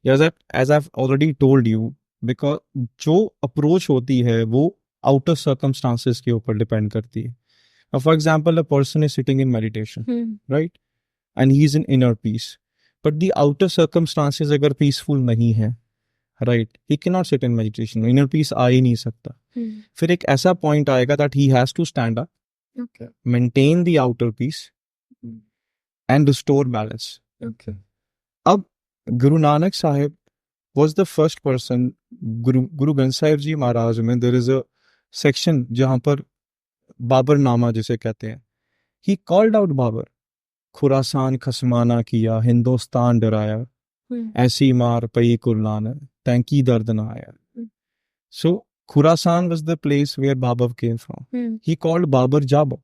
as I've already told you, because जो approach होती है वो outer circumstances के ऊपर depend करती है. Now, for example, a person is sitting in meditation, right? And he is in inner peace. But the outer circumstances अगर peaceful नहीं है, right? He cannot sit in meditation. Inner peace आ ही नहीं सकता. फिर एक ऐसा point आएगा that he has to stand up, maintain the outer peace, and restore balance. अब Guru Nanak Sahib was the first person. Guru Granth Sahib Ji Maharaj में there is a section जहाँ पर बाबर नामा जिसे कहते हैं. He called out Babar. Khorasan खसमाना किया, हिंदुस्तान डराया, ऐसी मार पई कुर्लान, तैंकी दर्द ना आया. So Khurasan was the place where Babur came from. He called Babur Jabbar.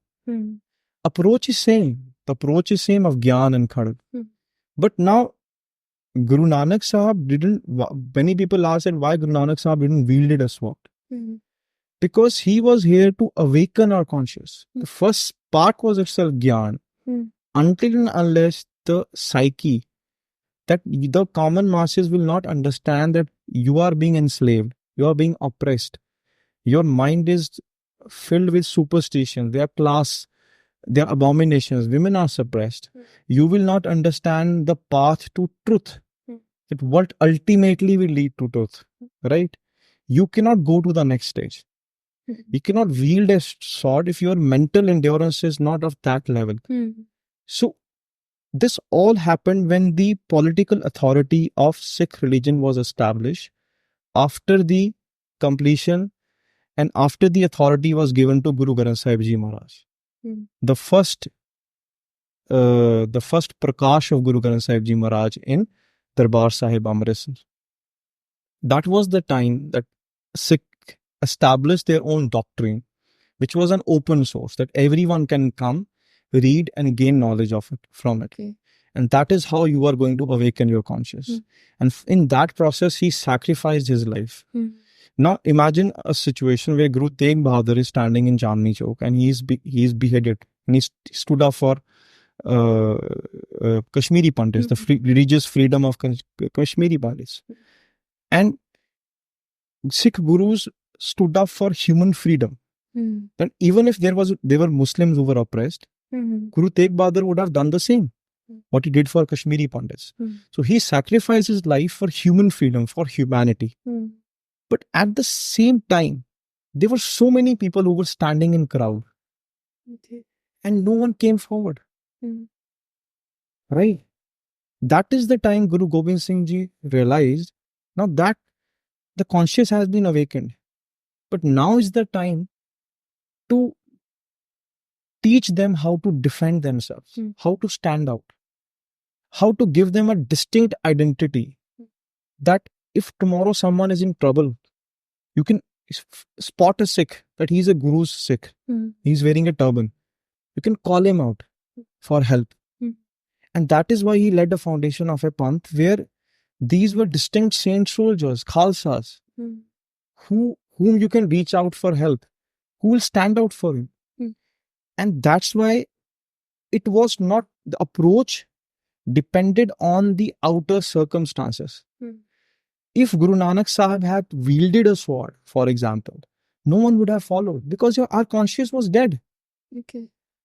Approach is same. The approach is same of Gyan and Kharag. But now Guru Nanak Sahib didn't. Many people ask that why Guru Nanak Sahib didn't wielded a sword. Because he was here to awaken our conscious. The first part was itself Gyan. Until and unless the psyche, that the common masses will not understand that you are being enslaved, you are being oppressed, your mind is filled with superstition, they are class, they are abominations, women are suppressed, you will not understand the path to truth, that what ultimately will lead to truth, right? You cannot go to the next stage. You cannot wield a sword if your mental endurance is not of that level. So, this all happened when the political authority of Sikh religion was established after the completion and after the authority was given to Guru Granth Sahib Ji Maharaj. The first Prakash of Guru Granth Sahib Ji Maharaj in Darbar Sahib Amritsar. That was the time that Sikh established their own doctrine, which was an open source that everyone can come, read and gain knowledge of it from it. And that is how you are going to awaken your conscious. And in that process, he sacrificed his life. Now imagine a situation where Guru Tegh Bahadur is standing in Chandni Chowk and he is beheaded, and he stood up for Kashmiri Pandits, the religious freedom of Kashmiri Pandits. And Sikh Gurus stood up for human freedom. That even if there were Muslims who were oppressed, Guru Tegh Bahadur would have done the same, what he did for Kashmiri Pandits. So he sacrificed his life for human freedom, for humanity. But at the same time, there were so many people who were standing in crowd. And no one came forward. Right? That is the time Guru Gobind Singh Ji realized, now that the conscious has been awakened. But now is the time to teach them how to defend themselves, how to stand out, how to give them a distinct identity, that if tomorrow someone is in trouble, you can spot a Sikh, that he's a Guru's Sikh, he's wearing a turban. You can call him out for help. And that is why he led the foundation of a Panth where these were distinct saint soldiers, Khalsas, whom you can reach out for help, who will stand out for him. And that's why it was not, the approach depended on the outer circumstances. If Guru Nanak Sahib had wielded a sword, for example, no one would have followed because our conscience was dead.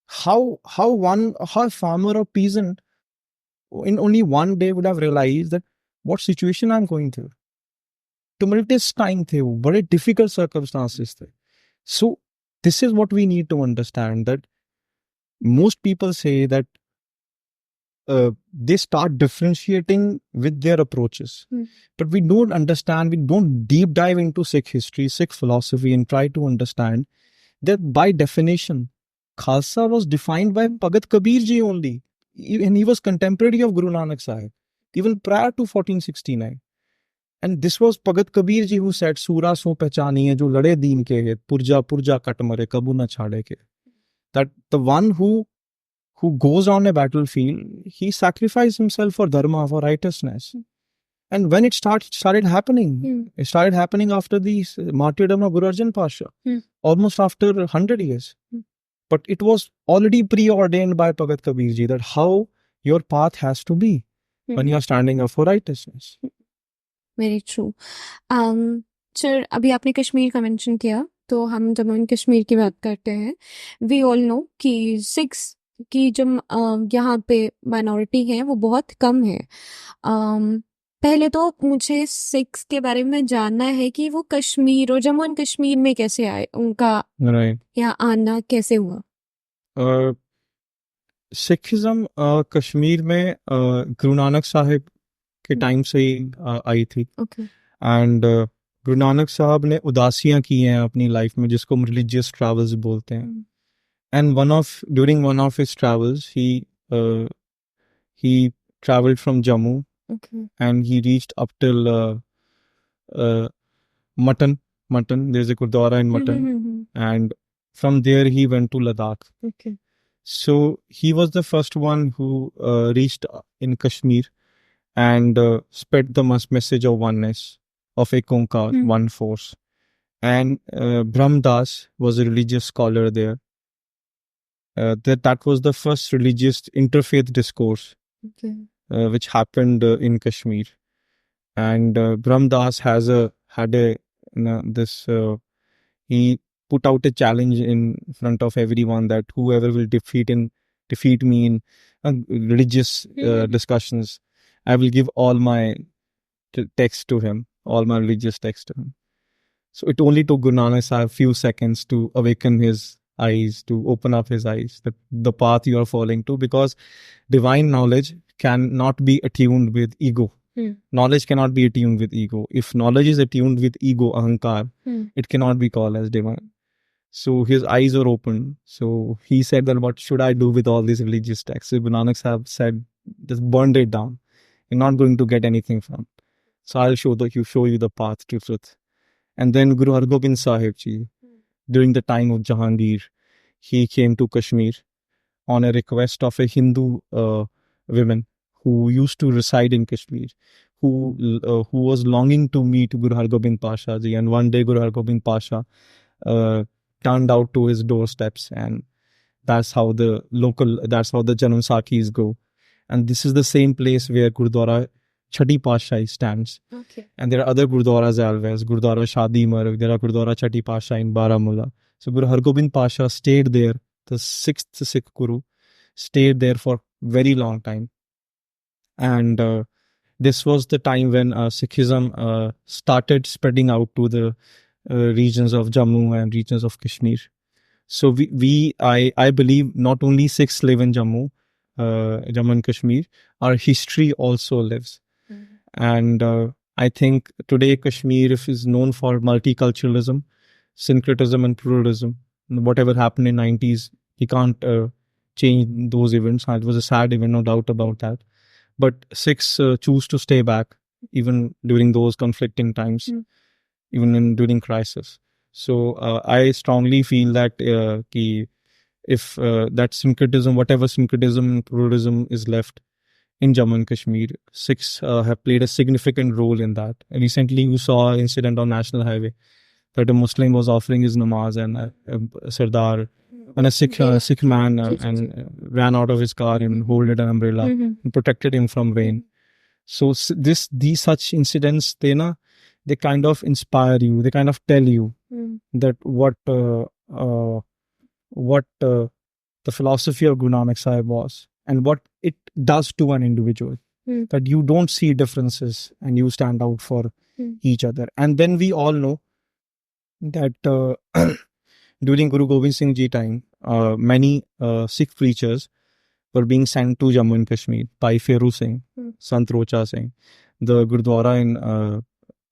How a farmer or peasant in only one day would have realized that what situation I'm going through. Tumultuous time the, very difficult circumstances the. So this is what we need to understand, that most people say that they start differentiating with their approaches. But we don't understand, we don't deep dive into Sikh history, Sikh philosophy and try to understand that by definition, Khalsa was defined by Bhagat Kabir Ji only. And he was contemporary of Guru Nanak Sahib, even prior to 1469. And this was Bhagat Kabir ji who said, "Sura so pehchaniye jo lade deen ke hai, purja purja kat mare kabu na chhade ke." That the one who goes on a battlefield, he sacrificed himself for dharma, for righteousness. And when it started happening, it started happening after the martyrdom of Guru Arjan Pasha, almost after 100 years. But it was already preordained by Bhagat Kabir ji that how your path has to be when you are standing up for righteousness. Very true. Sir, अभी आपने कश्मीर का मेंशन किया, तो हम जम्मू एंड कश्मीर की बात करते हैं. वी ऑल नो कि सिख्स की जो यहाँ पे माइनॉरिटी है वो बहुत कम है. पहले तो मुझे सिख्स के बारे में जानना है कि वो कश्मीर और जम्मू एंड कश्मीर में कैसे आए, उनका यहाँ आना कैसे हुआ. सिखिज्म कश्मीर में गुरु नानक साहिब के टाइम से ही आई थी. एंड गुरु नानक साहब ने उदासियां की हैं अपनी लाइफ में, जिसको हम रिलीजियस ट्रैवल्स बोलते हैं. And during one of his travels he traveled from Jammu and he reached up till Mutton. There's a Gurdwara in Mutton. And from there he went to Ladakh. So he was the first one who reached in Kashmir and spread the message of oneness, of Ek Onkar, one force. And Brahm Das was a religious scholar there. That was the first religious interfaith discourse which happened in Kashmir. And Brahm Das he put out a challenge in front of everyone that whoever will defeat me in religious discussions, I will give all my text to him, all my religious text to him. So it only took Guru Nanak Sahib a few seconds to awaken his eyes, to open up his eyes, that the path you are falling to, because divine knowledge cannot be attuned with ego. Knowledge cannot be attuned with ego. If knowledge is attuned with ego, ahankar, it cannot be called as divine. So his eyes are open. So he said that, what should I do with all these religious texts? So Guru Nanak Sahib said, just burn it down. You're not going to get anything from it. So I'll show you the path to truth. And then Guru Har Gobind Sahib Ji, during the time of Jahangir, he came to Kashmir on a request of a Hindu woman who used to reside in Kashmir, who was longing to meet Guru Har Gobind Pasha Ji. And one day Guru Har Gobind Pasha turned out to his doorsteps, and that's how the Janam Sakhis go. And this is the same place where Gurdwara Chhati Pashahi stands. And there are other Gurdwaras as well. Gurdwara Shadi Marg, there are Gurdwara Chhati Pasha in Baramulla. So Guru Har Gobind Pasha stayed there, the sixth Sikh Guru, stayed there for very long time. And this was the time when Sikhism started spreading out to the regions of Jammu and regions of Kashmir. So I believe not only Sikhs live in Jammu and Kashmir, our history also lives. And I think today Kashmir is known for multiculturalism, syncretism and pluralism. Whatever happened in 90s, we can't change those events. It was a sad event, no doubt about that. But Sikhs choose to stay back even during those conflicting times, even during crisis. So I strongly feel that if that syncretism, whatever syncretism and pluralism is left in Jammu and Kashmir, Sikhs have played a significant role in that. And recently you saw an incident on National Highway that a Muslim was offering his namaz, and a Sardar and a Sikh man ran out of his car and holded an umbrella and protected him from rain. So these such incidents, they kind of inspire you. They kind of tell you that what the philosophy of Guru Nanak Sahib was, and what it does to an individual. That you don't see differences and you stand out for each other. And then we all know that during Guru Gobind Singh Ji time, many Sikh preachers were being sent to Jammu and Kashmir by Feru Singh, Sant Rocha Singh, the Gurdwara in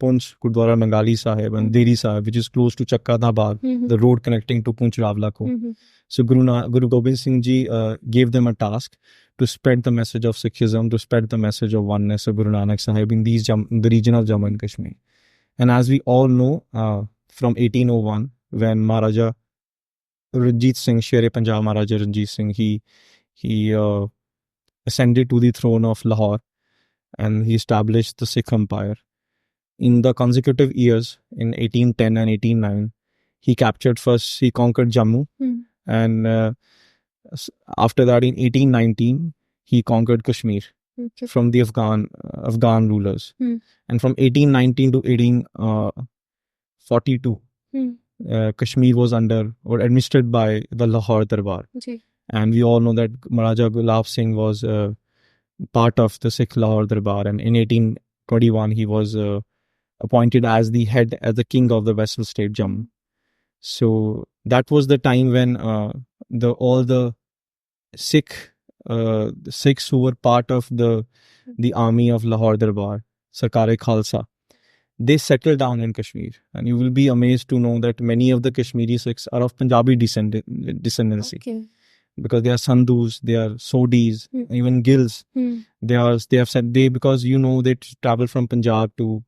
Poonch, Gurdwara Bengali Sahib and Deri Sahib, which is close to Chakkada Bagh, the road connecting to Poonch Ravla ko. So Guru Gobind Singh Ji gave them a task to spread the message of Sikhism, to spread the message of oneness of Guru Nanak Sahib in the region of Jammu and Kashmir. And as we all know, from 1801, when Maharaja Ranjit Singh, Sher-e Punjab Maharaja Ranjit Singh, he ascended to the throne of Lahore, and he established the Sikh Empire. In the consecutive years, in 1810 and 1809, he conquered Jammu, and after that, in 1819, he conquered Kashmir from the Afghan rulers. And from 1819 to 1842, Kashmir was under or administered by the Lahore Darbar. And we all know that Maharaja Gulab Singh was part of the Sikh Lahore Darbar, and in 1821 he was appointed as the king of the Western state Jammu. So that was the time when all the Sikhs who were part of the army of Lahore Darbar, Sarkar-e-Khalsa, they settled down in Kashmir. And you will be amazed to know that many of the Kashmiri Sikhs are of Punjabi descendancy. Because they are Sandhus, they are Sodhis, even Gills. They have said because they travel from Punjab to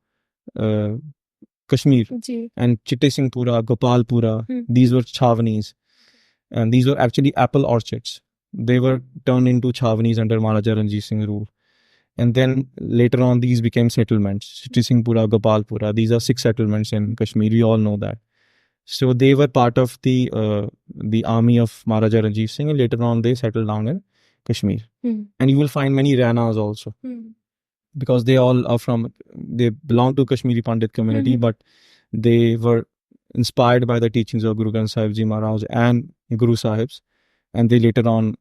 Kashmir. And Chitte Singhpura, Gopalpura, these were Chhavnis. And these were actually apple orchards. They were turned into Chhavnis under Maharaja Ranjit Singh's rule. And then later on, these became settlements. Chitte Singhpura, Gopalpura, these are 6 settlements in Kashmir. We all know that. So they were part of the army of Maharaja Ranjit Singh, and later on they settled down in Kashmir. And you will find many Rainas also, because they all are they belong to Kashmiri Pandit community, but they were inspired by the teachings of Guru Granth Sahib Ji Maharaj and Guru Sahibs, and they later on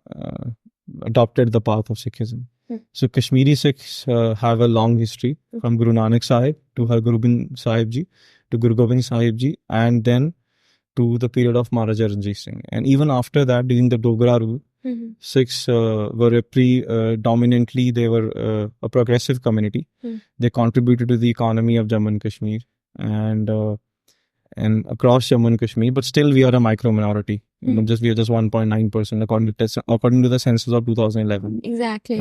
adopted the path of Sikhism. So Kashmiri Sikhs have a long history, from Guru Nanak Sahib to Har Gobind Sahib Ji to Guru Gobind Sahib Ji, and then to the period of Maharaja Ranjit Singh. And even after that, during the Dogra rule, Sikhs were predominantly they were a progressive community. They contributed to the economy of Jammu and Kashmir and across Jammu and Kashmir, but still we are a micro minority. We are just 1.9% according to the census of 2011. Exactly.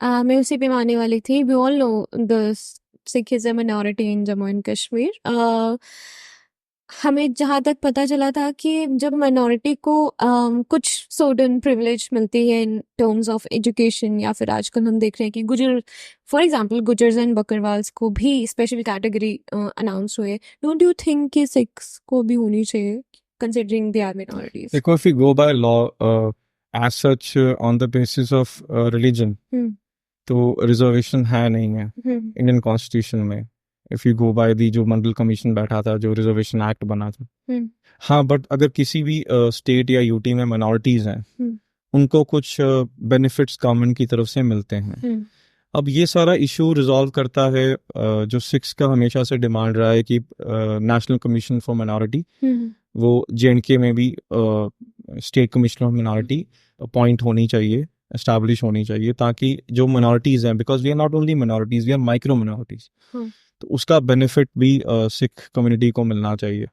मैं उसी पे आने वाली थी. We all know the Sikhism minority in Jammu and Kashmir. हमें जहाँ तक पता चला था कि जब माइनॉरिटी को कुछ सर्टेन प्रिविलेज मिलती है इन टर्म्स ऑफ एजुकेशन, या फिर आजकल हम देख रहे हैं कि फॉर एग्जांपल गुजर्स एंड बकरवाल्स को भी स्पेशल कैटेगरी अनाउंस हुए. डोंट यू थिंक कि सिख्स को भी होनी चाहिए कंसीडरिंग दे आर माइनॉरिटीज? देखो, if we go by law as such on the basis of religion, तो रिजर्वेशन है नहीं है इंडियन कॉन्स्टिट्यूशन में. If you go by the जो मंडल कमीशन बैठा था, जो रिजर्वेशन एक्ट बना था. हाँ, बट अगर किसी भी स्टेट या यूटी में माइनॉरिटीज हैं, उनको कुछ बेनिफिट्स गवर्नमेंट की तरफ से मिलते हैं. अब ये सारा इशू रिजॉल्व करता है जो सिक्स का हमेशा से डिमांड रहा है कि नेशनल कमीशन फॉर माइनॉरिटी, वो JNK में भी state commission of minority appoint होनी चाहिए, एस्टैब्लिश होनी चाहिए, ताकि जो माइनॉरिटीज हैं, because we are not only minorities, we are micro minorities, तो उसका बेनिफिट भी सिख कम्युनिटी को मिलना चाहिए.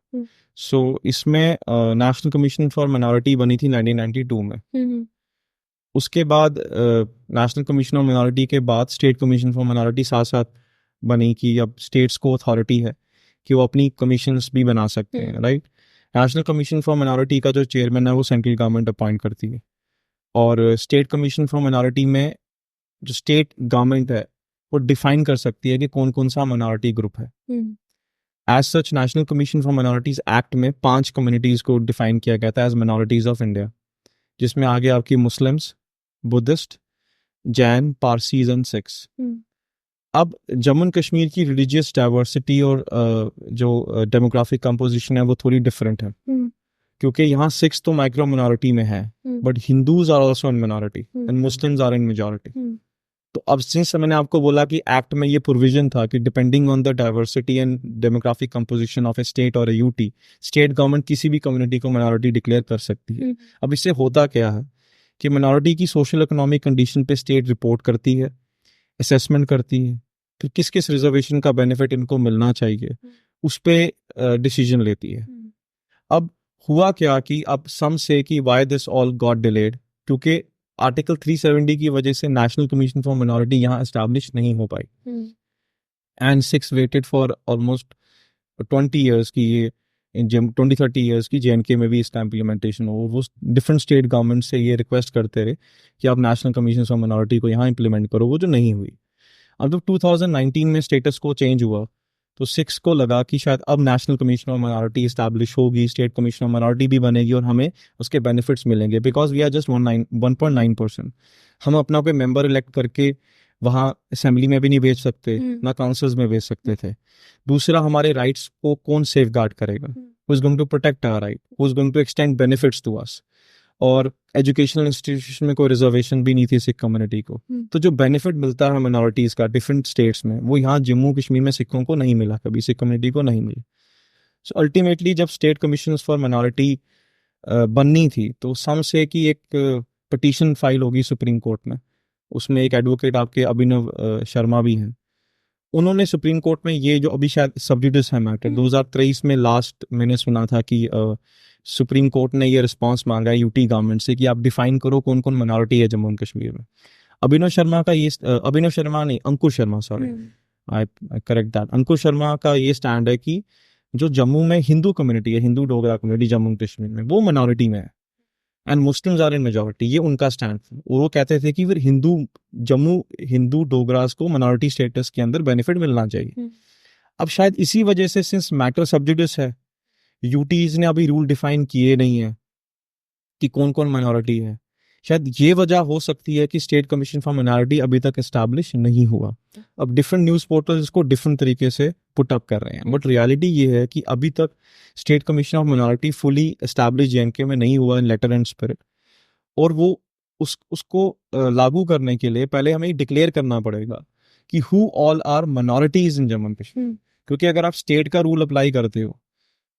सो इसमें नेशनल कमीशन फॉर माइनॉरिटी बनी थी 1992 में. उसके बाद नेशनल कमीशन ऑफ माइनॉरिटी के बाद स्टेट कमीशन फॉर माइनॉरिटी साथ साथ बनी कि अब स्टेट्स को अथॉरिटी है कि वो अपनी कमीशंस भी बना सकते हैं, right. National commission for minority का जो चेयरमैन है वो सेंट्रल गवर्नमेंट अपॉइंट करती है, और स्टेट कमीशन फॉर माइनॉरिटी में जो स्टेट गवर्नमेंट है वो डिफाइन कर सकती है कि कौन कौन सा माइनॉरिटी ग्रुप है. As such national commission for minorities act में 5 कम्युनिटीज को डिफाइन किया गया था एज माइनॉरिटीज ऑफ इंडिया, जिसमें आगे आपकी Muslims, Buddhist, Jain, Parsis and Sikhs. अब जम्मू एंड कश्मीर की रिलीजियस डाइवर्सिटी और जो डेमोग्राफिक कंपोजिशन है वो थोड़ी डिफरेंट है, क्योंकि यहाँ सिख्स तो माइक्रो मिनॉरिटी में है, but Hindus are also in minority and Muslims are in majority. तो अब सिंस मैंने आपको बोला कि एक्ट में ये प्रोविजन था कि depending on the diversity and demographic composition of A state और ए यूटी, स्टेट गवर्नमेंट किसी भी कम्युनिटी को माइनॉरिटी डिक्लेयर कर सकती है. अब इससे होता क्या है कि माइनॉरिटी की सोशल इकोनॉमिक कंडीशन पे स्टेट रिपोर्ट करती है, असेसमेंट करती है, फिर किस किस रिजर्वेशन का बेनिफिट इनको मिलना चाहिए उस पर डिसीजन लेती है. अब हुआ क्या कि अब सम से कि why this all got delayed, क्योंकि आर्टिकल 370 की वजह से नेशनल कमीशन फॉर माइनॉरिटी यहाँ एस्टैब्लिश नहीं हो पाई, and Sikhs waited for almost 20 years की ये 20-30 ईयर्स की JNK में भी इसका इम्प्लीमेंटेशन हो। वो डिफरेंट स्टेट गवर्नमेंट से ये रिक्वेस्ट करते रहे कि आप नेशनल कमीशन फॉर माइनॉरिटी को यहाँ इम्प्लीमेंट करो, वो जो नहीं हुई। अब जब 2019 में स्टेटस को चेंज हुआ तो सिक्स को लगा कि शायद अब national commission of minority establish होगी, स्टेट कमीशन ऑफ माइनॉरिटी भी बनेगी और हमें उसके बेनिफिट्स मिलेंगे, बिकॉज वी आर जस्ट 1.9%। हम अपना कोई मेंबर इलेक्ट करके वहाँ असेंबली में भी नहीं भेज सकते, ना काउंसिल्स में भेज सकते थे। दूसरा, हमारे राइट्स को कौन सेफ गार्ड करेगा? Who is going to protect our right? Who is going to extend benefits to us? और एजुकेशनल इंस्टीट्यूशन में कोई रिजर्वेशन भी नहीं थी सिख कम्युनिटी को। तो जो बेनिफिट मिलता है माइनॉरिटीज का डिफरेंट स्टेट्स में, वो यहाँ जम्मू कश्मीर में सिखों को नहीं मिला, कभी सिख कम्युनिटी को नहीं मिला। सो अल्टीमेटली जब स्टेट कमीशन फॉर माइनॉरिटी बननी थी तो सम से कि एक पिटीशन फाइल होगी सुप्रीम कोर्ट में, उसमें एक एडवोकेट आपके अभिनव शर्मा भी हैं। उन्होंने सुप्रीम कोर्ट में ये जो अभी शायद सब्जुडिस है मैटर 2023 में लास्ट मैंने सुना था कि सुप्रीम कोर्ट ने ये रिस्पांस मांगा है यूटी गवर्नमेंट से कि आप डिफाइन करो कौन कौन माइनॉरिटी है जम्मू एंड कश्मीर में। अभिनव शर्मा नहीं, Ankur Sharma, sorry I correct that, Ankur Sharma का ये स्टैंड है कि जो जम्मू में हिंदू कम्युनिटी है, हिंदू डोगरा कम्युनिटी जम्मू एंड कश्मीर में, वो माइनॉरिटी में है and Muslims are in majority. ये उनका स्टैंड था। और वो कहते थे कि फिर हिंदू डोगरास को माइनॉरिटी स्टेटस के अंदर बेनिफिट मिलना चाहिए। अब शायद इसी वजह से, सिंस मैटर सब्जुडिस है, यूटीज ने अभी रूल डिफाइन किए नहीं है कि कौन कौन माइनॉरिटी है। शायद ये वजह हो सकती है कि स्टेट कमीशन फॉर माइनॉरिटी अभी तक एस्टैब्लिश नहीं हुआ। अब डिफरेंट न्यूज़ पोर्टल्स इसको डिफरेंट तरीके से पुट अप कर रहे हैं, बट रियलिटी ये है कि अभी तक state commission of minority fully establish JNK में नहीं हुआ इन लेटर एंड स्पिरिट। और वो उसको लागू करने के लिए पहले हमें डिक्लेयर करना पड़ेगा कि who all are minorities in Jammu and Kashmir. क्योंकि अगर आप स्टेट का रूल अप्लाई करते हो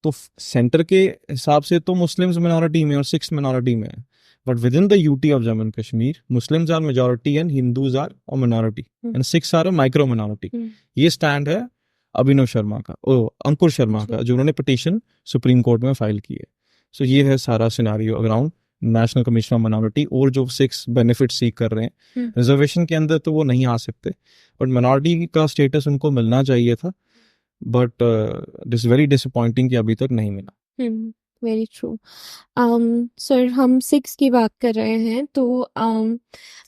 तो सेंटर के हिसाब से तो मुस्लिम्स मिनॉरिटी में और सिख्स मिनॉरिटी में है, but within the UT of Jammu and Kashmir Muslims are majority and Hindus are a minority and Sikhs are a micro minority. ये स्टैंड है अभिनव शर्मा का, अंकुर शर्मा का, जो उन्होंने पिटीशन सुप्रीम कोर्ट में फाइल की है। सो ये है सारा scenario around national commission of minority. और जो सिक्स बेनिफिट सीख कर रहे हैं रिजर्वेशन के अंदर तो वो नहीं आ सकते, बट माइनॉरिटी का स्टेटस उनको मिलना चाहिए था, बट दिस वेरी डिसअपॉइंटिंग कि अभी तक नहीं मिला। Very true. सर, हम सिक्स की बात कर रहे हैं तो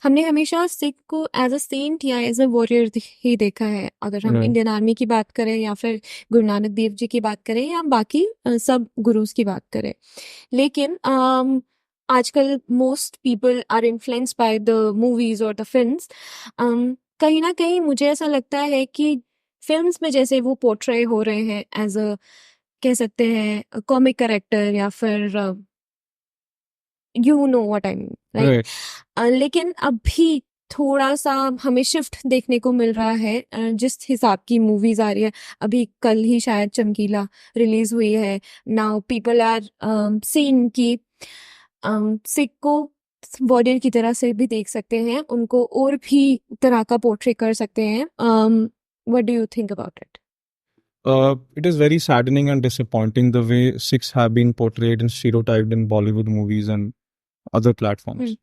हमने हमेशा सिख को एज अ सेंट या एज अ वॉरियर ही देखा है। अगर हम इंडियन आर्मी की बात करें या फिर गुरु नानक देव जी की बात करें या बाकी सब गुरुज की बात करें, लेकिन आजकल most people are influenced by the movies और द फिल्म्स। कहीं ना कहीं मुझे ऐसा लगता है कि फिल्म्स में जैसे वो पोर्ट्रे हो रहे हैं एज अ, कह सकते हैं, कॉमिक कैरेक्टर या फिर you know what I mean, right? लेकिन अभी थोड़ा सा हमें शिफ्ट देखने को मिल रहा है जिस हिसाब की मूवीज आ रही है। अभी कल ही शायद चमकीला रिलीज हुई है। नाउ पीपल आर सीन की सिख को वॉरियर की तरह से भी देख सकते हैं, उनको और भी तरह का पोर्ट्रे कर सकते हैं। What do you think about it? It is very saddening and disappointing the way Sikhs have been portrayed and stereotyped in Bollywood movies and other platforms.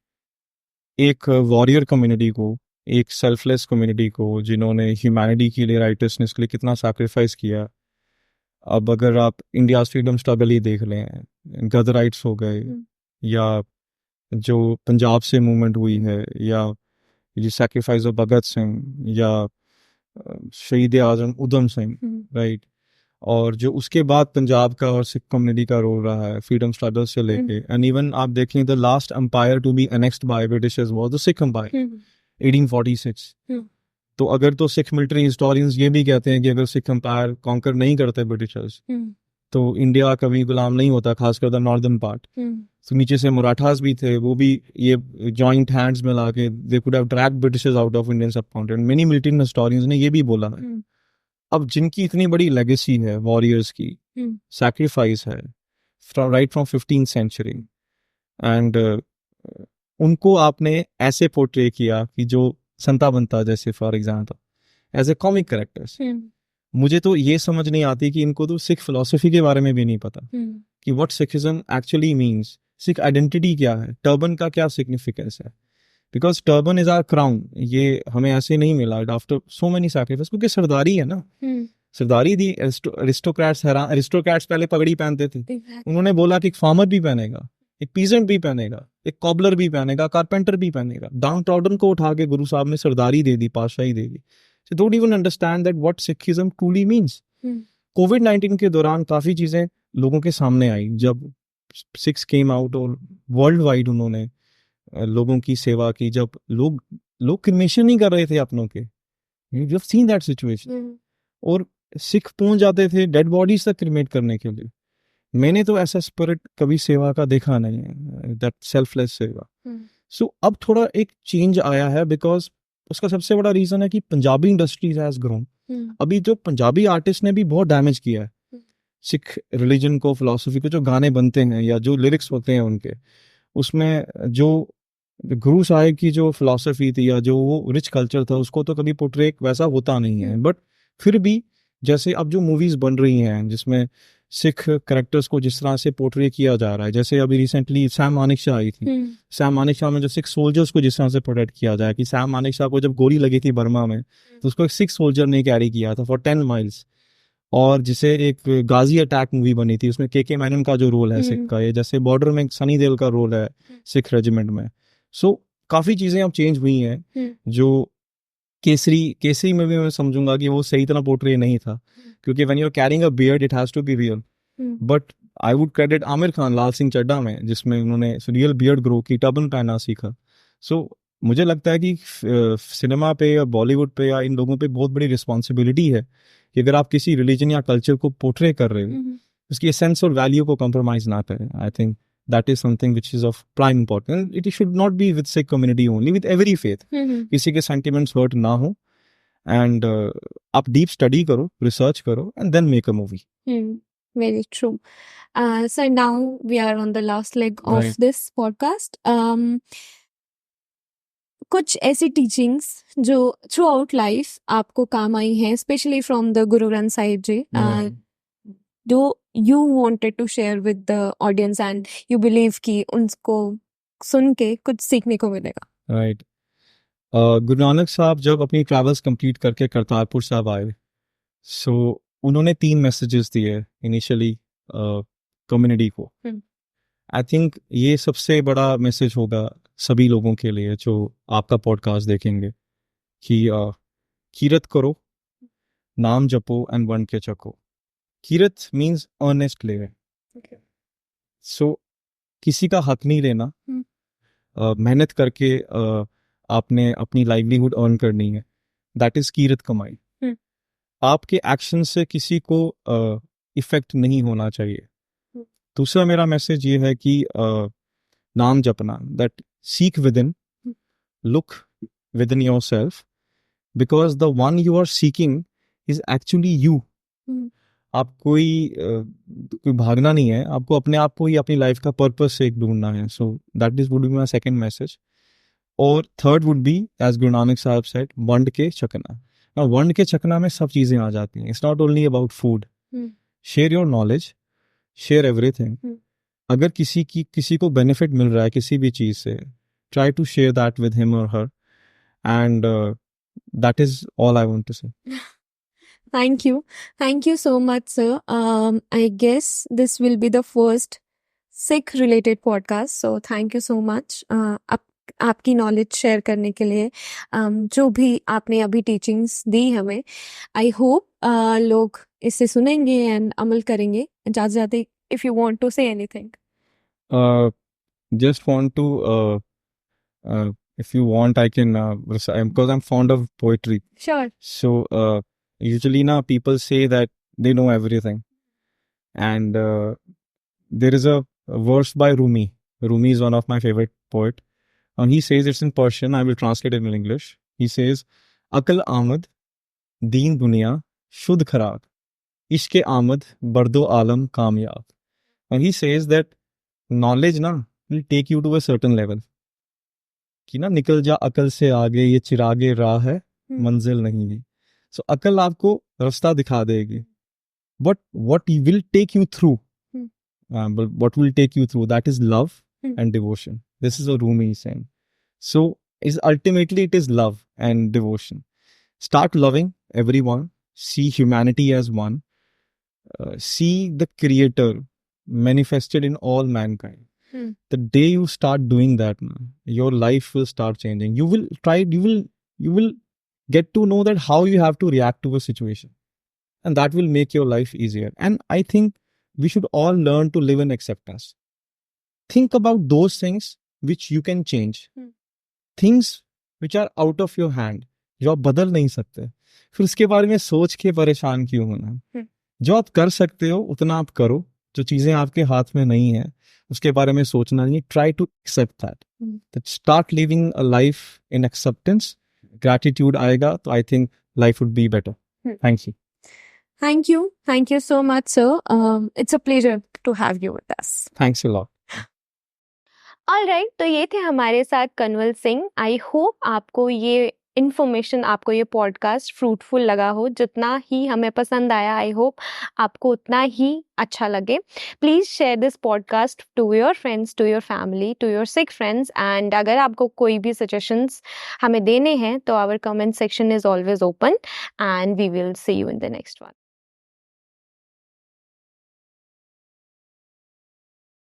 एक वॉरियर कम्युनिटी को, एक सेल्फलेस कम्युनिटी को, जिन्होंने ह्यूमैनिटी के लिए, राइटसनेस के लिए कितना सैक्रिफाइस किया। अब अगर आप इंडिया फ्रीडम स्ट्रगल ही देख लें, गद राइट्स हो गए, या जो पंजाब से मूवमेंट हुई है, या ये सैक्रिफाइस ऑफ भगत सिंह, या शहीद आजम उधम सिंह, राइट? और जो उसके बाद पंजाब का और सिख कम्युनिटी का रोल रहा है फ्रीडम स्ट्रगल से लेके, एंड इवन आप देखें the last empire to be annexed by Britishers was the Sikh empire 1846। तो अगर तो सिख मिलिट्री हिस्टोरियंस ये भी कहते हैं कि अगर सिख एम्पायर कॉन्कर नहीं करते ब्रिटिशर्स तो इंडिया कभी गुलाम नहीं होता, खासकर द नॉर्दर्न पार्ट। तो नीचे से मराठास भी थे, वो भी ये जॉइंट हैंड्स में लाके they could have dragged Britishers out of Indian subcontinent. Many military historians ने ये भी बोला है। अब जिनकी इतनी बड़ी लेगेसी है, वॉरियर्स की सैक्रिफाइस है right from 15th century, and उनको आपने ऐसे पोर्ट्रे किया कि जो संता बनता, जैसे for example as a comic characters. मुझे तो ये समझ नहीं आती कि इनको तो सिख फिलोसफी के बारे में भी नहीं पता कि what Sikhism actually means, Sikh identity क्या है, टर्बन का क्या सिग्निफिकेंस है, because turban is our crown, ये हमें ऐसे नहीं मिला आफ्टर सो मेनी सैक्रिफाइस, क्योंकि सरदारी है ना, सरदारी दी। अरिस्टोक्रेट्स पहले पगड़ी पहनते थे, उन्होंने बोला कि एक फार्मर भी पहनेगा, एक पीजेंट भी पहनेगा, एक कॉबलर भी पहनेगा, कारपेंटर भी पहनेगा। डाउन टाउन को उठा के गुरु साहब ने सरदारी दे दी, पातशाही दे दी। So don't even understand that what Sikhism truly means. कोविड-19 के दौरान काफी चीजें लोगों के सामने आई, जब सिक्स केम आउट और वर्ल्ड वाइड उन्होंने लोगों की सेवा की, जब लोग क्रिमेशन नहीं कर रहे थे अपनों के, you have seen that situation, और सिख पहुंच जाते थे डेड बॉडीज तक क्रिमेट करने के लिए। मैंने तो ऐसा स्पिरिट कभी सेवा का देखा नहीं है, दैट सेल्फलेस सेवा। सो अब थोड़ा एक चेंज आया है, बिकॉज उसका सबसे बड़ा रीजन है कि पंजाबी इंडस्ट्रीज हैज ग्रोन। अभी जो पंजाबी आर्टिस्ट ने भी बहुत डैमेज किया है सिख रिलीजन को, फिलोसफी को। जो गाने बनते हैं या जो लिरिक्स होते हैं उनके, उसमें जो गुरु साहिब की जो फिलोसफी थी या जो वो रिच कल्चर था, उसको तो कभी पोर्ट्रेट वैसा होता नहीं है। बट फिर भी जैसे अब जो मूवीज बन रही हैं जिसमें सिख कैरेक्टर्स को जिस तरह से पोर्ट्रे किया जा रहा है, जैसे अभी रिसेंटली सैम मानेकशॉ आई थी, सैम मानेकशॉ में जो सिख सोल्जर्स को जिस तरह से पोर्ट्रेट किया जाए, कि सैम मानेकशॉ को जब गोली लगी थी बर्मा में, तो उसको एक सिख सोल्जर ने कैरी किया था फॉर 10 माइल्स। और जिसे एक गाजी अटैक मूवी बनी थी, उसमें के मैनन का जो रोल है सिख का, ये जैसे बॉर्डर में सनी देओल का रोल है सिख रेजिमेंट में। सो काफी चीजें अब चेंज हुई हैं। जो केसरी में भी मैं समझूंगा कि वो सही तरह पोर्ट्रे नहीं था, क्योंकि when you are carrying a beard it has to be real. But I would credit Aamir Khan Lal Singh Chaddha में, जिसमें उन्होंने रियल बियर्ड ग्रो की, टर्बन पहनना सीखा। सो मुझे लगता है कि सिनेमा पे या बॉलीवुड पे या इन लोगों पे बहुत बड़ी रिस्पॉन्सिबिलिटी है कि अगर आप किसी रिलीजन या कल्चर को पोर्ट्रे कर रहे हो, उसकी एसेंस और वैल्यू को कॉम्प्रोमाइज ना करें। I think that is something which is of prime importance. It should not be with Sikh community only, with every faith. किसी के sentiments hurt ना हो, and आप deep study करो, research करो, and then make a movie. Very true. So now we are on the last leg of this podcast. कुछ ऐसी टीचिंग्स जो थ्रू आउट लाइफ आपको काम आई हैं, specially from the Guru Granth Sahib जी, जो you wanted to share with the audience and you believe कि उनको सुन के कुछ सीखने को मिलेगा। Right. गुरु नानक साहब जब अपनी ट्रैवल्स कंप्लीट करके करतारपुर साहब आए, सो उन्होंने 3 मैसेजेस दिए इनिशियली कम्युनिटी को। आई थिंक ये सबसे बड़ा मैसेज होगा सभी लोगों के लिए जो आपका पॉडकास्ट देखेंगे, कि कीरत करो, नाम जपो एंड वन के चको। कीरत मीन्स अर्नेस्ट ले, सो किसी का हक नहीं लेना, मेहनत करके आपने अपनी लाइवलीहुड अर्न करनी है, दैट इज कीरत कमाई। आपके एक्शन से किसी को इफेक्ट नहीं होना चाहिए। दूसरा मेरा मैसेज ये है कि नाम जपना, that seek within, look within yourself, because the one you are seeking is actually you. आप कोई भागना नहीं है, आपको अपने आप को ही अपनी लाइफ का पर्पस से एक ढूंढना है। सो that is would be my second message. और third would be, as Guru Nanak साहब सेड, वंड के चकना। now वंड के चकना में सब चीजें आ जाती हैं। It's not only about food, share your knowledge, share everything. अगर किसी को बेनिफिट मिल रहा है किसी भी चीज से, try to share that with him और her, and that is all I want to say. Thank you so much, sir. I guess this will be the first Sikh related podcast, so thank you so much. आपकी नॉलेज शेयर करने के लिए, जो भी आपने अभी टीचिंग्स दी हमें, आई होप लोग इसे सुनेंगे एंड अमल करेंगे। जाते जाते if you want to say anything. Just want to if you want I can recite, because I'm fond of poetry. Sure. So usually now people say that they know everything, and there is a verse by Rumi. Rumi is one of my favorite poet, and he says, it's in Persian, I will translate it in English. He says, Akal Ahmad, Deen Dunya, Shudh Kharab, Ishq Ahmad, Bardo Alam Kamyab. And he says that knowledge na will take you to a certain level. कि ना निकल जा अकल से आगे, ये चिरागे राह है, मंजिल नहीं है। सो अकल आपको रास्ता दिखा देगी, but what will take you through, what will take you through, that is love and devotion. This is a Rumi saying. So is ultimately it is love and devotion. Start loving everyone, see humanity as one, see the creator manifested in all mankind. The day you start doing that, your life will start changing. You will get to know that how you have to react to a situation, and that will make your life easier. And I think we should all learn to live in acceptance. Think about those things which you can change, things which are out of your hand, जो आप बदल नहीं सकते, फिर उसके बारे में सोच के परेशान क्यों होना. जो आप कर सकते हो उतना आप करो. जो चीजें आपके हाथ में नहीं है उसके बारे में सोचना नहीं. Try to accept that, start living a life in acceptance. Gratitude आएगा तो I think life would be better. Thank you. Thank you so much, sir. It's a pleasure to have you with us. Thanks a lot. Alright, तो ये थे हमारे साथ कन्वल सिंह. आई होप आपको ये इन्फॉर्मेशन, आपको ये पॉडकास्ट फ्रूटफुल लगा हो. जितना ही हमें पसंद आया, आई होप आपको उतना ही अच्छा लगे. Please share this podcast to your friends, to your family, to your sick friends. And अगर आपको कोई भी सजेशंस हमें देने हैं तो our comment section is always open, and we will see you in the next one.